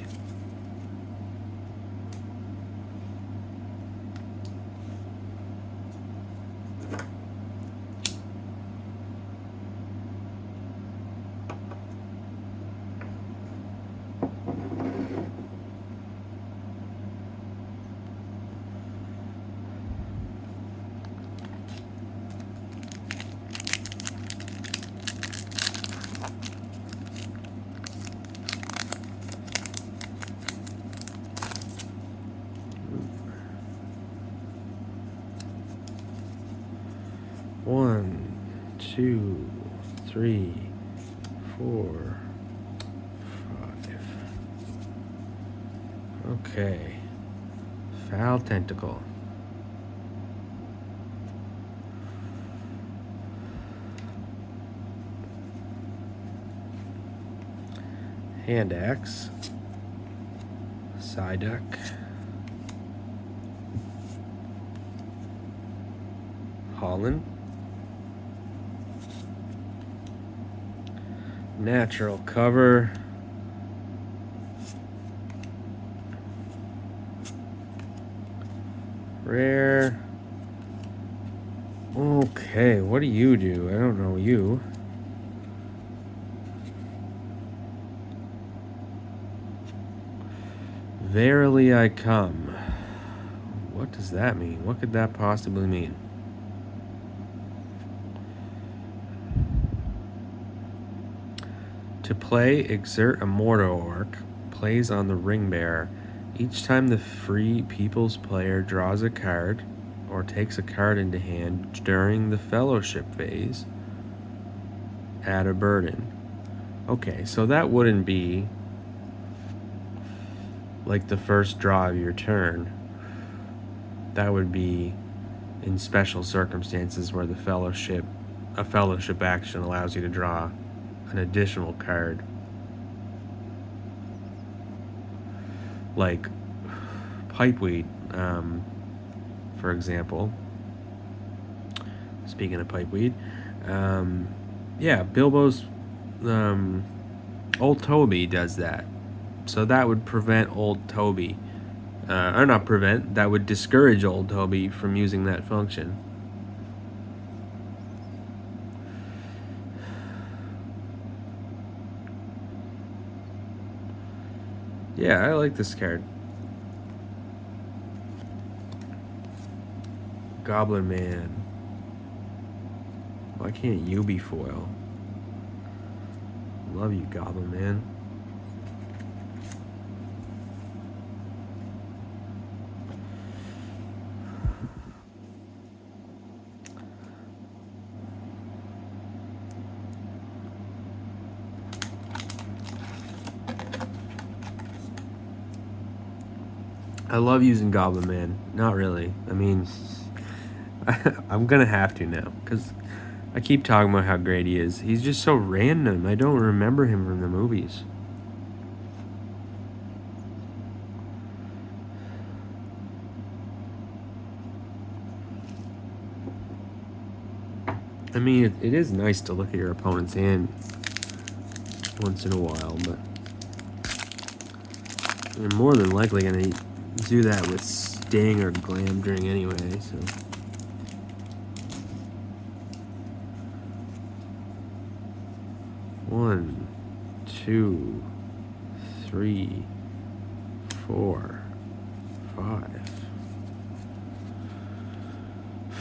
Speaker 1: One, 2, 3, 4, 5. Okay. Foul Tentacle. Hand Axe. Psyduck. Holland. Natural cover. Rare. Okay, what do you do? I don't know you. Verily I come. What does that mean? What could that possibly mean? To play, exert a mortal orc plays on the ring bearer. Each time the free people's player draws a card or takes a card into hand during the fellowship phase, add a burden. Okay, so that wouldn't be like the first draw of your turn. That would be in special circumstances where a fellowship action allows you to draw an additional card. Like pipeweed, for example. Speaking of pipeweed, yeah, Bilbo's Old Toby does that. So that would prevent Old Toby, or not prevent, that would discourage Old Toby from using that function. Yeah, I like this card. Goblin Man. Why can't you be foil? Love you, Goblin Man. I love using Goblin Man. Not really. I mean, I'm gonna have to now, because I keep talking about how great he is. He's just so random. I don't remember him from the movies. I mean, it is nice to look at your opponent's hand once in a while, but you're more than likely going to do that with Sting or Glamdring anyway, so. One, two, three, 4, 5.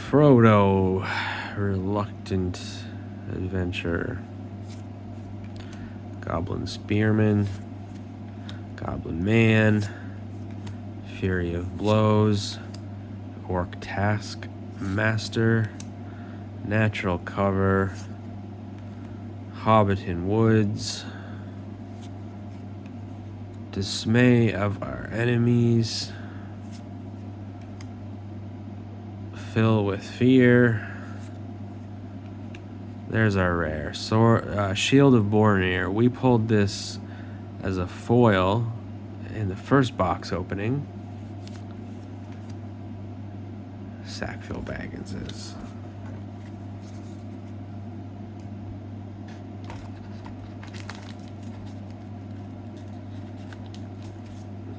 Speaker 1: Frodo, Reluctant Adventure. Goblin Spearman. Goblin Man. Fury of Blows. Orc Task Master. Natural Cover. Hobbiton Woods. Dismay of our enemies. Fill with fear. There's our rare. Shield of Boromir. We pulled this as a foil in the first box opening. Sackville Bagginses.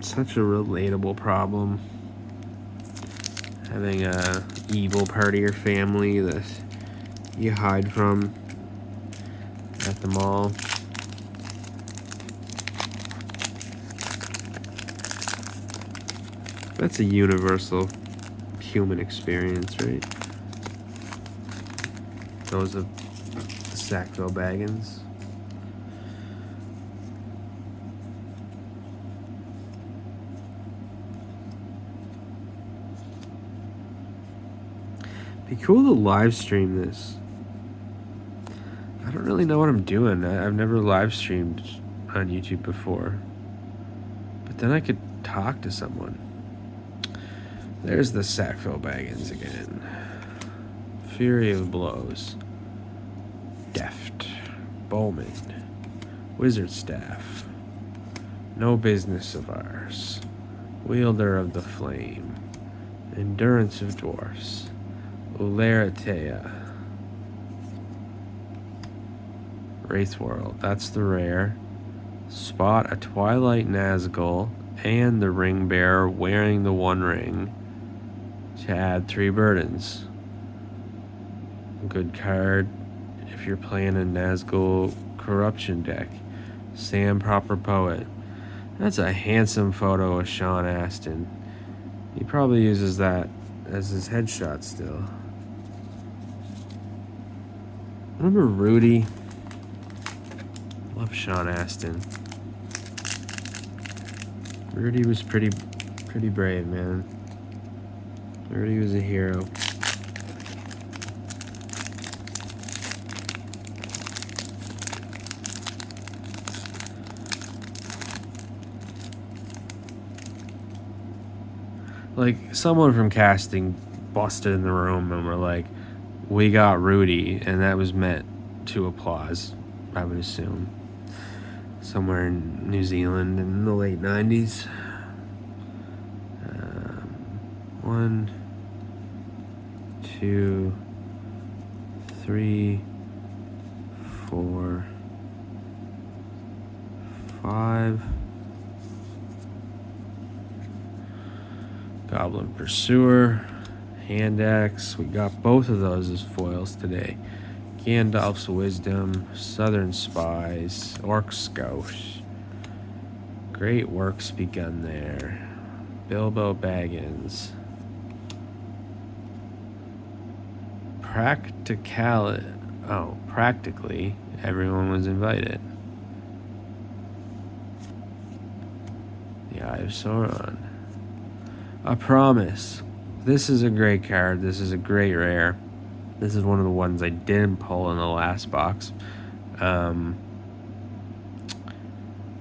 Speaker 1: Such a relatable problem. Having a evil part of your family that you hide from at the mall. That's a universal human experience, right? Those of Sackville Baggins. Be cool to live stream this. I don't really know what I'm doing. I've never live streamed on YouTube before. But then I could talk to someone. There's the Sackville Baggins again. Fury of Blows. Deft. Bowman. Wizard Staff. No Business of Ours. Wielder of the Flame. Endurance of Dwarfs. Uleratea. Wraith World, that's the rare. Spot a Twilight Nazgul and the Ring Bearer wearing the One Ring to add 3 burdens. Good card if you're playing a Nazgul Corruption deck. Sam Proper Poet. That's a handsome photo of Sean Astin. He probably uses that as his headshot still. Remember Rudy? Love Sean Astin. Rudy was pretty brave, man. Rudy was a hero. Like, someone from casting busted in the room and were like, we got Rudy, and that was meant to applause, I would assume. Somewhere in New Zealand in the late 90s. 1, 2, 3, 4, 5. Goblin Pursuer, Hand Axe. We got both of those as foils today. Gandalf's Wisdom, Southern Spies, Orc Scout. Great work's begun there. Bilbo Baggins. Practically everyone was invited. The Eye of Sauron. A Promise. This is a great card. This is a great rare. This is one of the ones I didn't pull in the last box.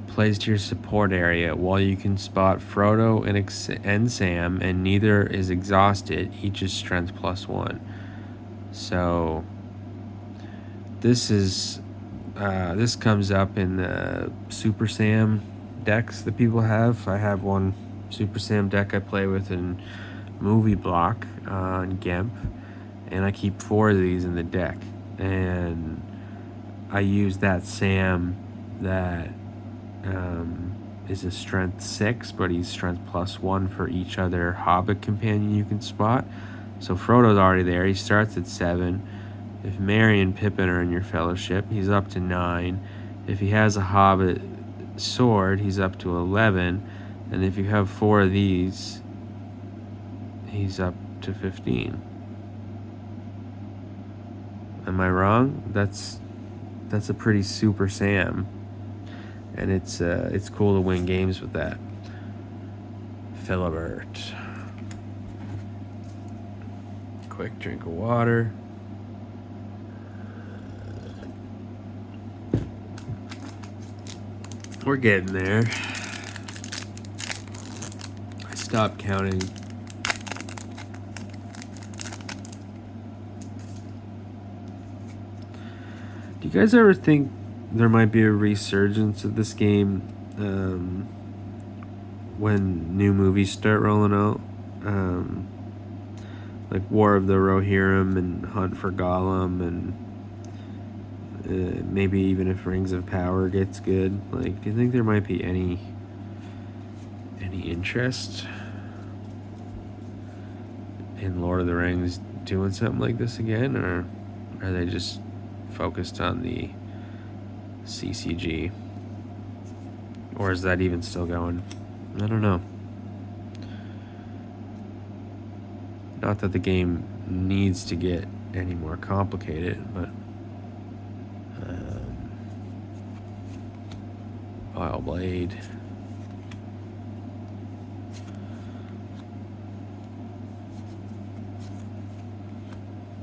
Speaker 1: Plays to your support area. While you can spot Frodo and Sam, and neither is exhausted, each is strength +1. So this is this comes up in the Super Sam decks that people have. I have one Super Sam deck I play with in Movie Block on GIMP, and I keep 4 of these in the deck, and I use that Sam that is a strength 6, but he's strength +1 for each other Hobbit companion you can spot. So Frodo's already there. He starts at 7. If Merry and Pippin are in your fellowship, he's up to 9. If he has a Hobbit sword, he's up to 11. And if you have 4 of these, he's up to 15. Am I wrong? That's a pretty Super Sam. And it's cool to win games with that. Philibert. Quick drink of water. We're getting there. I stopped counting. Do you guys ever think there might be a resurgence of this game when new movies start rolling out? Like War of the Rohirrim and Hunt for Gollum, and maybe even if Rings of Power gets good. Like, do you think there might be any interest in Lord of the Rings doing something like this again, or are they just focused on the CCG? Or is that even still going? I don't know. Not that the game needs to get any more complicated, but Vile Blade.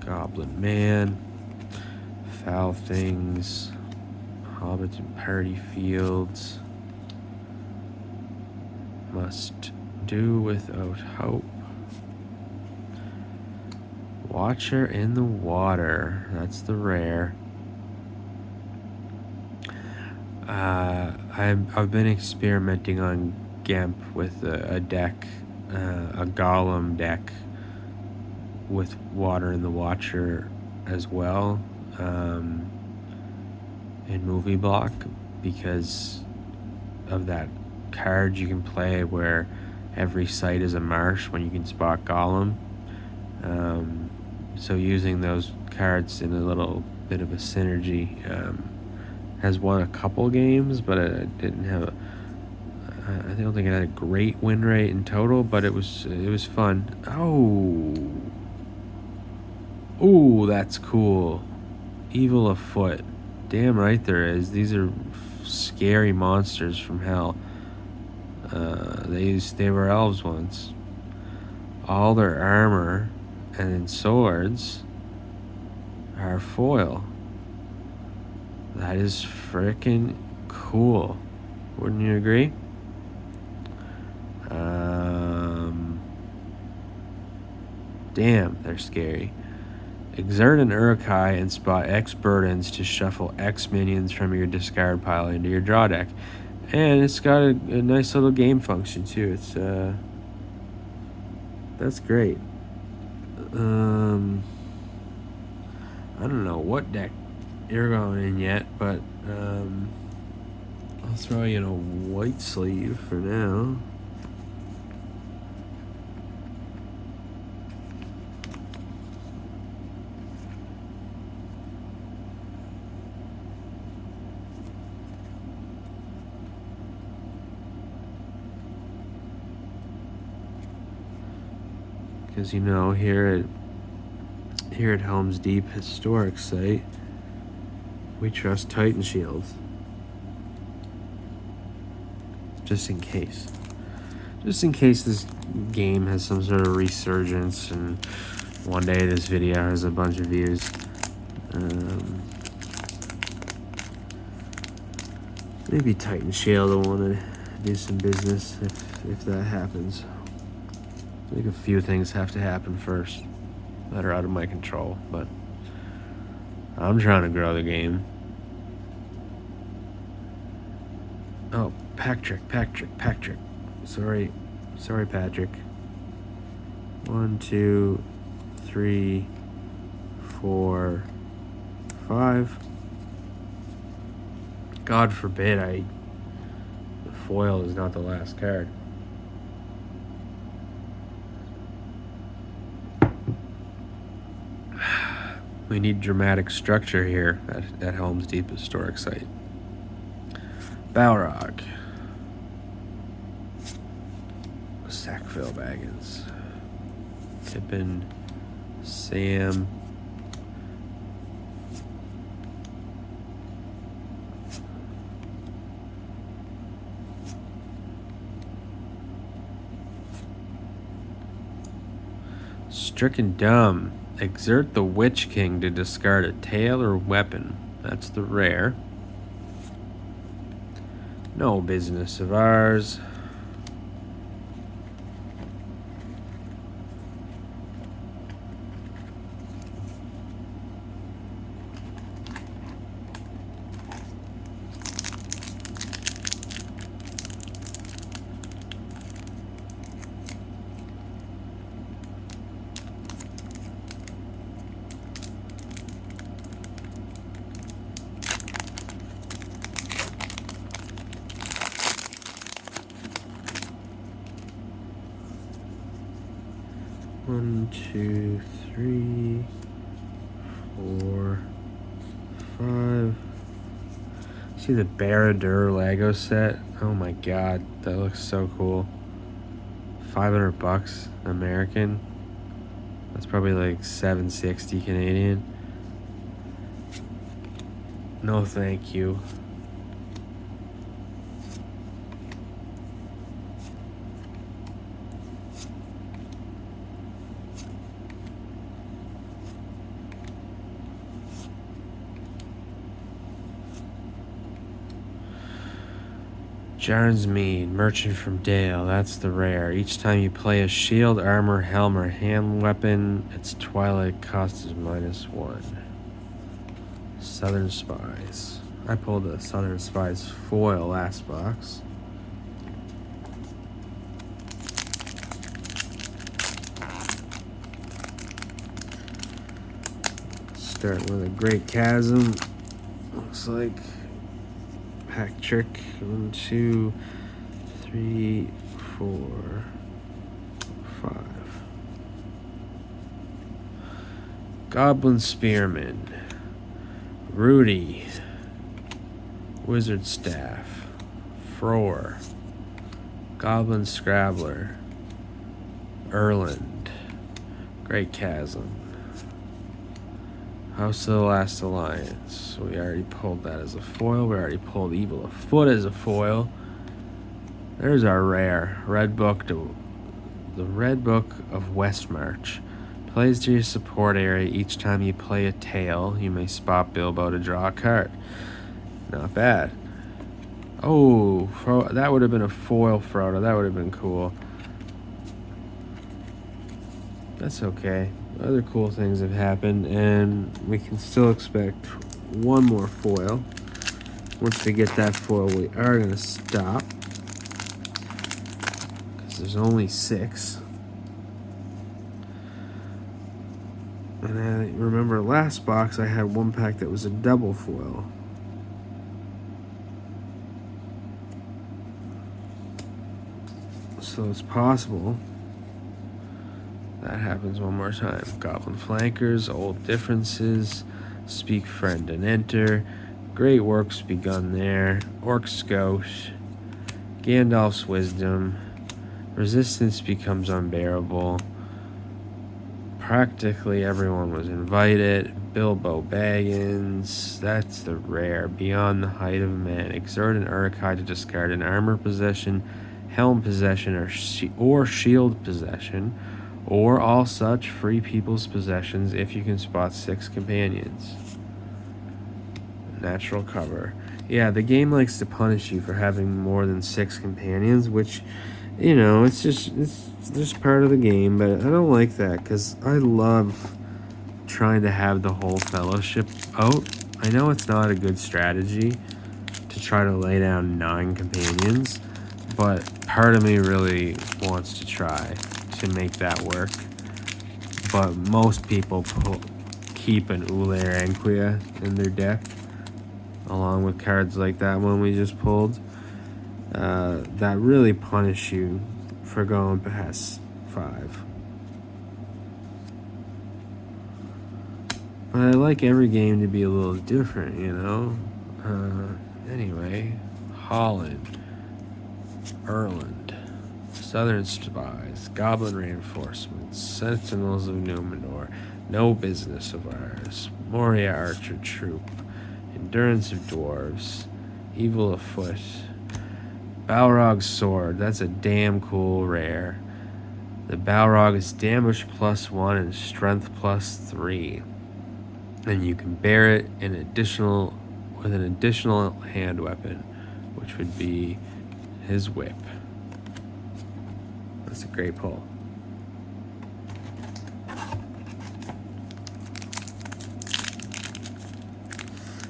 Speaker 1: Goblin Man. Foul Things. Hobbits and Party Fields. Must Do Without Hope. Watcher in the Water. That's the rare. I've been experimenting on GIMP with a deck, a Gollum deck with Water in the Watcher as well, in Movie Block, because of that card you can play where every site is a marsh when you can spot Gollum. So using those cards in a little bit of a synergy, has won a couple games, but it didn't have I don't think it had a great win rate in total, but it was fun. Oh, that's cool. Evil afoot. Damn right there is. These are scary monsters from hell. They were elves once. All their armor and swords are foil. That is freaking cool. Wouldn't you agree? Damn, they're scary. Exert an Urukai and spot X burdens to shuffle X minions from your discard pile into your draw deck. And it's got a nice little game function too. It's that's great. I don't know what deck you're going in yet, but I'll throw you in a white sleeve for now. Because here at Helm's Deep Historic Site, we trust Titan Shields. Just in case. Just in case this game has some sort of resurgence and one day this video has a bunch of views. Maybe Titan Shield will want to do some business if that happens. I think a few things have to happen first that are out of my control, but I'm trying to grow the game. Oh, pack trick. Sorry, Patrick. 1, 2, 3, 4, 5. God forbid the foil is not the last card. We need dramatic structure here at Helm's Deep Historic Site. Balrog. Sackville Baggins. Tippin. Sam. Stricken Dumb. Exert the Witch King to discard a tail or weapon. That's the rare. No business of ours. One, 2, 3, 4, 5. See the Barad-dûr Lego set? Oh my god, that looks so cool. $500 American. That's probably like $760 Canadian. No, thank you. Jarn's Mead, Merchant from Dale, that's the rare. Each time you play a shield, armor, helm, or hand weapon, its twilight cost is -1. Southern Spies. I pulled a Southern Spies foil last box. Start with a Great Chasm. Looks like pack trick. 1, 2, 3, 4, 5. Goblin Spearman. Rudy. Wizard Staff. Frore. Goblin Scrabbler. Erland. Great Chasm. House of the Last Alliance. We already pulled that as a foil. We already pulled Evil Afoot as a foil. There's our rare. Red Book to the Red Book of Westmarch. Plays to your support area. Each time you play a tail, you may spot Bilbo to draw a card. Not bad. Oh, that would have been a foil Frodo. That would have been cool. That's okay. Other cool things have happened, and we can still expect one more foil. Once we get that foil, we are going to stop, because there's only 6. And I remember last box I had one pack that was a double foil. So it's possible that happens one more time. Goblin Flankers, Old Differences, Speak Friend and Enter, Great Works Begun there, Orc Scout, Gandalf's Wisdom, Resistance Becomes Unbearable, Practically Everyone Was Invited, Bilbo Baggins, that's the rare, Beyond the Height of Man, Exert an Uruk-hai to discard an armor possession, helm possession, or shield possession, or all such free people's possessions if you can spot 6 companions. Natural cover. Yeah, the game likes to punish you for having more than 6 companions, which, you know, it's just part of the game, but I don't like that, because I love trying to have the whole fellowship out. I know it's not a good strategy to try to lay down 9 companions, but part of me really wants to try to make that work. But most people keep an Ulayr Anquia in their deck, along with cards like that one we just pulled, that really punish you for going past 5. But I like every game to be a little different, you know? Anyway, Holland, Erland, Southern Spies, Goblin Reinforcements, Sentinels of Numenor, No Business of Ours, Moria Archer Troop, Endurance of Dwarves, Evil Afoot, Balrog's Sword, that's a damn cool rare. The Balrog is damage +1 and strength +3. And you can bear it with an additional hand weapon, which would be his whip. That's a great pull.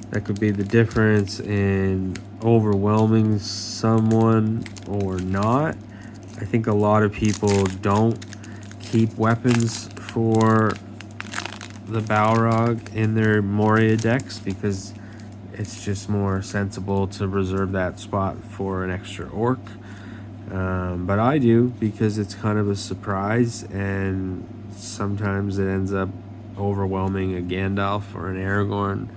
Speaker 1: That could be the difference in overwhelming someone or not. I think a lot of people don't keep weapons for the Balrog in their Moria decks because it's just more sensible to reserve that spot for an extra orc. But I do, because it's kind of a surprise, and sometimes it ends up overwhelming a Gandalf or an Aragorn.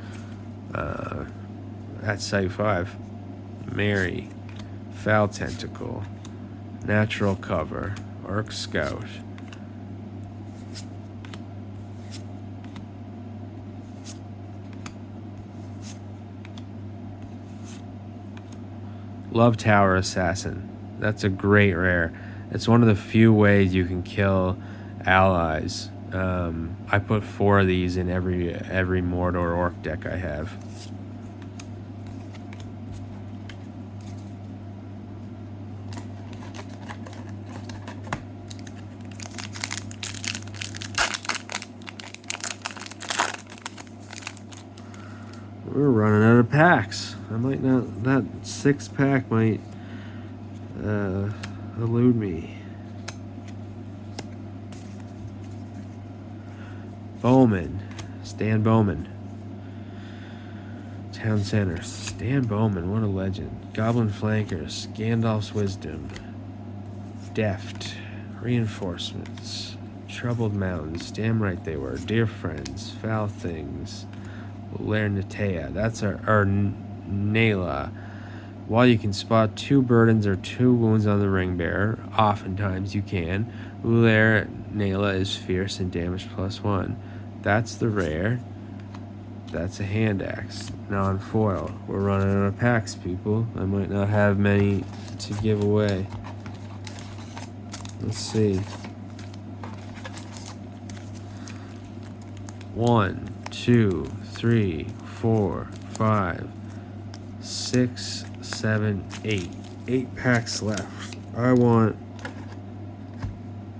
Speaker 1: At Site 5. Mary, Foul Tentacle, Natural Cover, Orc Scout. Love Tower Assassin. That's a great rare. It's one of the few ways you can kill allies. I put 4 of these in every Mordor Orc deck I have. We're running out of packs. I might not. That 6-pack might elude me. Bowman, Stan Bowman. Town Center. Stan Bowman, what a legend. Goblin Flankers. Gandalf's Wisdom. Deft. Reinforcements. Troubled Mountains. Damn right they were. Dear Friends. Foul Things. Lernatea. That's our Nayla. While you can spot 2 burdens or 2 wounds on the ring bearer, oftentimes you can. Nayla is fierce and damage +1. That's the rare. That's a hand axe. Non-foil. We're running out of packs, people. I might not have many to give away. Let's see. 1, 2, 3, 4, 5, 6, 7, 8. 8 packs left. I want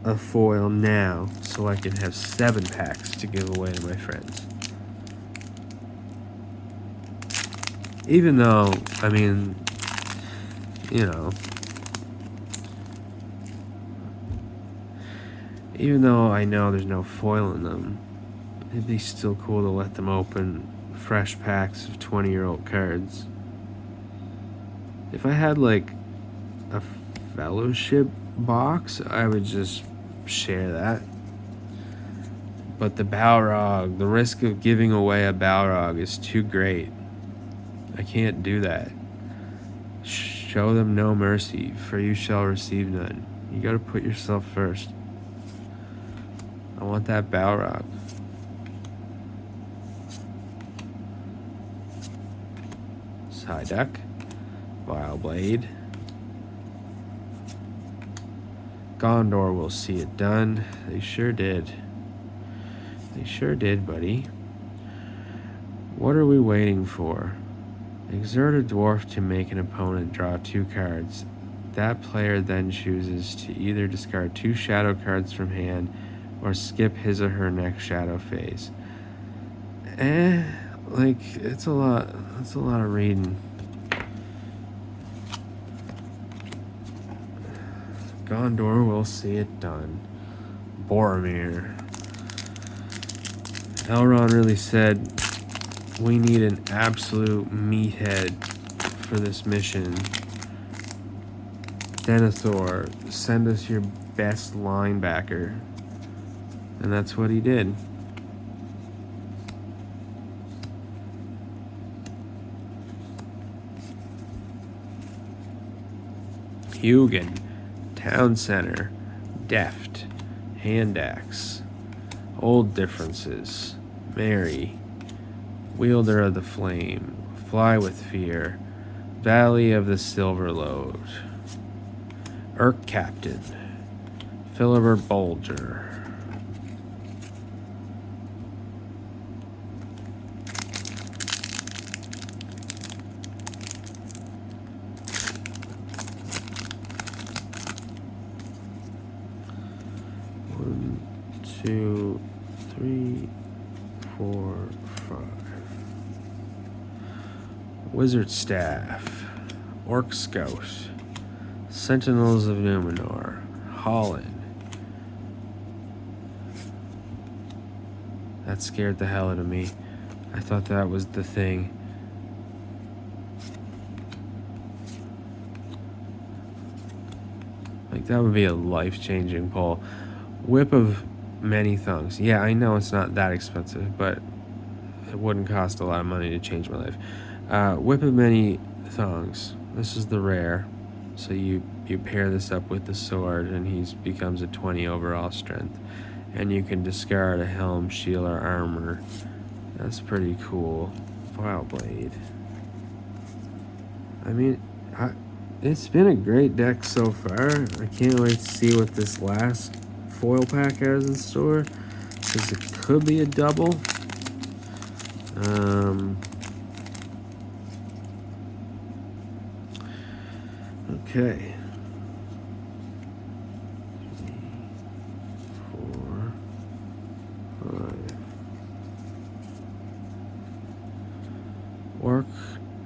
Speaker 1: a foil now so I can have 7 packs to give away to my friends. Even though, I mean, you know, even though I know there's no foil in them, it'd be still cool to let them open fresh packs of 20-year-old cards. If I had like a fellowship box, I would just share that. But the Balrog, the risk of giving away a Balrog is too great. I can't do that. Show them no mercy, for you shall receive none. You gotta put yourself first. I want that Balrog. Psyduck. Vileblade. Gondor will see it done. They sure did. They sure did, buddy. What are we waiting for? Exert a dwarf to make an opponent draw 2 cards. That player then chooses to either discard 2 shadow cards from hand or skip his or her next shadow phase. Like, it's a lot of reading. Gondor will see it done. Boromir. Elrond really said, we need an absolute meathead for this mission. Denethor, send us your best linebacker. And that's what he did. Hugin, Town Center, Deft, Hand Axe, Old Differences, Mary, Wielder of the Flame, Fly with Fear, Valley of the Silver Load, Urk Captain, Philibert Bulger. One, 2, 3, 4, 5. Wizard Staff, Orc Scout, Sentinels of Numenor, Holland. That scared the hell out of me. I thought that was the thing. Like, that would be a life-changing pull. Whip of Many Thongs. Yeah, I know it's not that expensive, but it wouldn't cost a lot of money to change my life. Whip of Many Thongs. This is the rare. So you pair this up with the sword, and he becomes a 20 overall strength. And you can discard a helm, shield, or armor. That's pretty cool. Vileblade. I mean, it's been a great deck so far. I can't wait to see what this last foil pack has in store, because it could be a double. Okay. 3, 4, 5. Orc,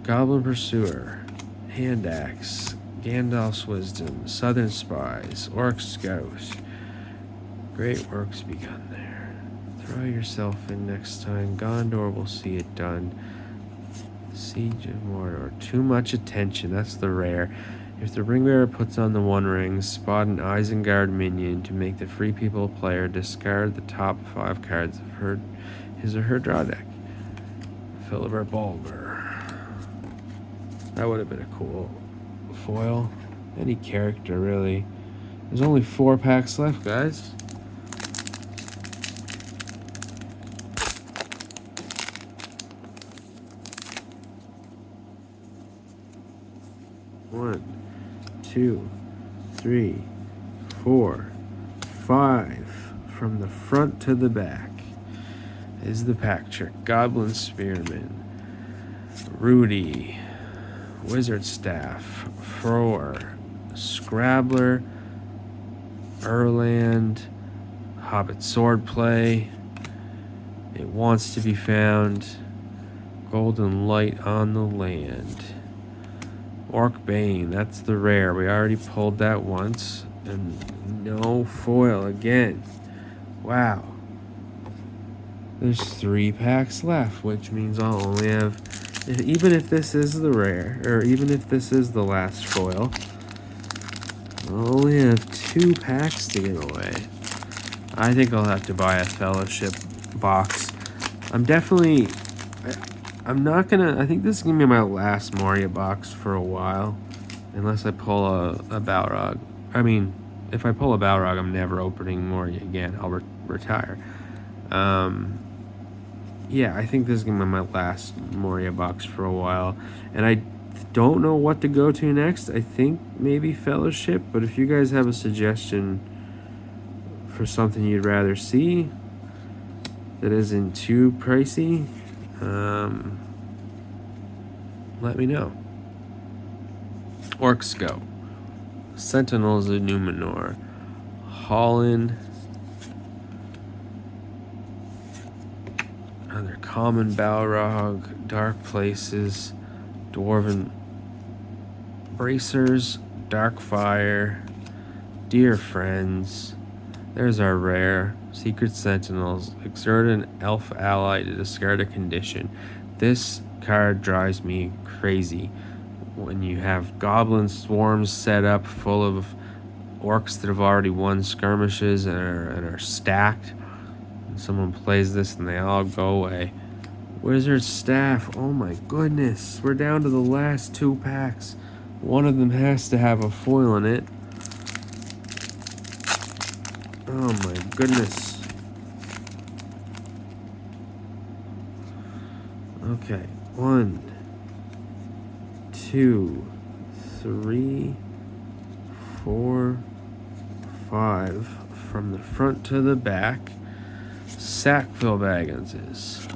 Speaker 1: Goblin Pursuer, Hand Axe, Gandalf's Wisdom, Southern Spies, Orc Scout. Great work's begun there. Throw yourself in next time. Gondor will see it done. Siege of Mordor. Too much attention. That's the rare. If the ring bearer puts on the One Ring, spot an Isengard minion to make the Free People player discard the top 5 cards of his or her draw deck. Philibert Bulger. That would have been a cool foil. Any character, really. There's only 4 packs left, guys. One, 2, 3, 4, 5. From the front to the back is the pack trick. Goblin Spearman, Rudy, Wizard Staff, Frore, Scrabbler, Erland, Hobbit Swordplay, It Wants to Be Found, Golden Light on the Land, Orc Bane, that's the rare. We already pulled that once. And no foil again. Wow. There's 3 packs left, which means I'll only have... even if this is the rare, or even if this is the last foil, I'll only have 2 packs to give away. I think I'll have to buy a Fellowship box. I'm not gonna... I think this is gonna be my last Moria box for a while. Unless I pull a Balrog. I mean, if I pull a Balrog, I'm never opening Moria again. I'll retire. Yeah, I think this is gonna be my last Moria box for a while. And I don't know what to go to next. I think maybe Fellowship. But if you guys have a suggestion for something you'd rather see that isn't too pricey, let me know. Orcs go. Sentinels of Numenor. Holland. Another common Balrog. Dark Places. Dwarven Bracers. Darkfire. Dear Friends. There's our rare. Secret Sentinels. Exert an elf ally to discard a condition. This card drives me crazy. When you have goblin swarms set up full of orcs that have already won skirmishes and are stacked, and someone plays this and they all go away. Wizard Staff, oh my goodness, we're down to the last 2 packs. One of them has to have a foil in it. Oh my goodness. Okay, 1, 2, 3, 4, 5. From the front to the back. Sackville Bagginses.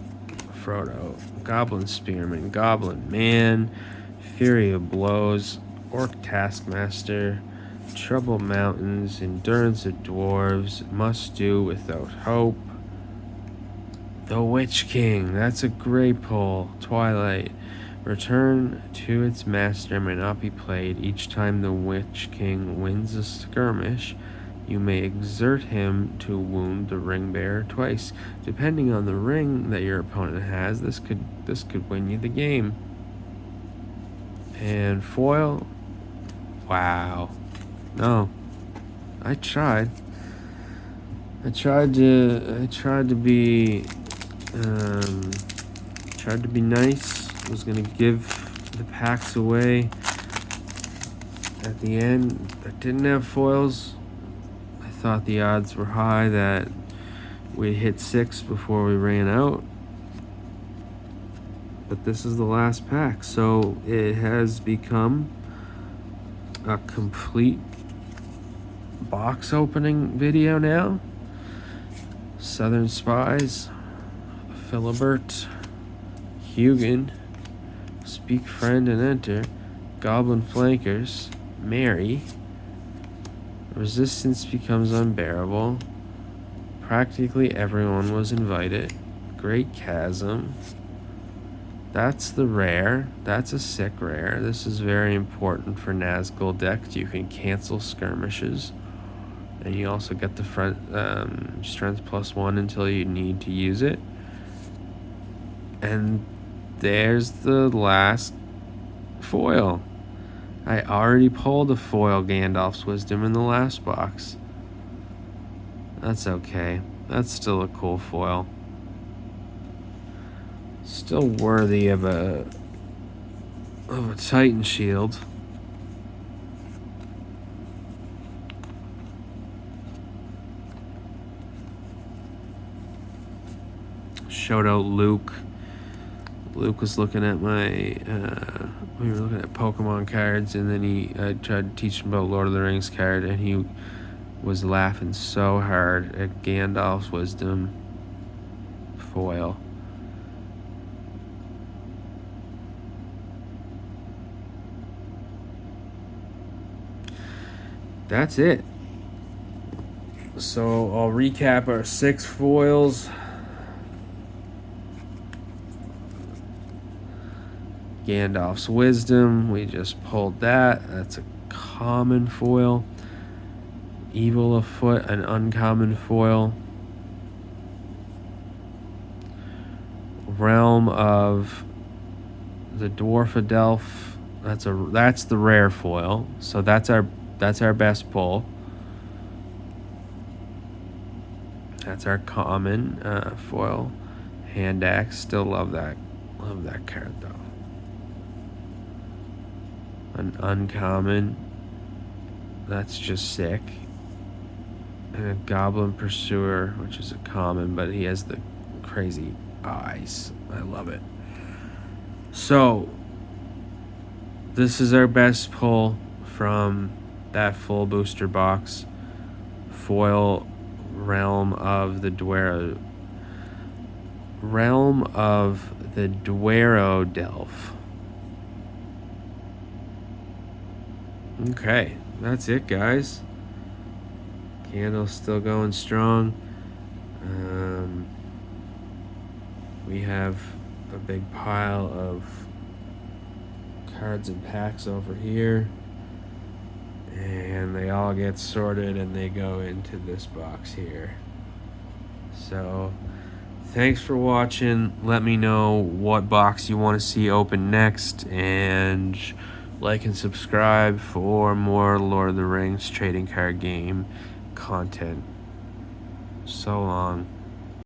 Speaker 1: Frodo. Goblin Spearman. Goblin Man. Fury of Blows. Orc Taskmaster. Troubled Mountains. Endurance of Dwarves. Must Do Without Hope. The Witch King. That's a great pull. Twilight. Return to its master may not be played. Each time the Witch King wins a skirmish, you may exert him to wound the ring bearer twice. Depending on the ring that your opponent has, this could win you the game. And foil. Wow. No. I tried to be nice. I was gonna give the packs away at the end that didn't have foils. I thought the odds were high that we'd hit 6 before we ran out. But this is the last pack, so it has become a complete box opening video now. Southern Spies, Philibert, Hugin, Speak Friend and Enter, Goblin Flankers, Mary, Resistance Becomes Unbearable, Practically Everyone Was Invited, Great Chasm. That's the rare. That's a sick rare. This is very important for Nazgul decks. You can cancel skirmishes. And you also get the front strength +1 until you need to use it. And there's the last foil. I already pulled a foil Gandalf's Wisdom in the last box. That's okay. That's still a cool foil. Still worthy of a Titan shield. Showed out Luke. Luke was looking at we were looking at Pokemon cards, and then I tried to teach him about Lord of the Rings card, and he was laughing so hard at Gandalf's Wisdom foil. That's it. So I'll recap our 6 foils. Gandalf's Wisdom, we just pulled that. That's a common foil. Evil Afoot, an uncommon foil. Realm of the Dwarf of Delph, that's the rare foil. So that's our best pull. That's our common foil. Hand axe, still love that card though. An uncommon, that's just sick. And a Goblin Pursuer, which is a common, but he has the crazy eyes. I love it. So this is our best pull from that full booster box. Foil Realm of the Duero Delph. Okay, that's it, guys. Candle's still going strong. We have a big pile of cards and packs over here, and they all get sorted and they go into this box here. So thanks for watching. Let me know what box you want to see open next, and like and subscribe for more Lord of the Rings trading card game content. So long.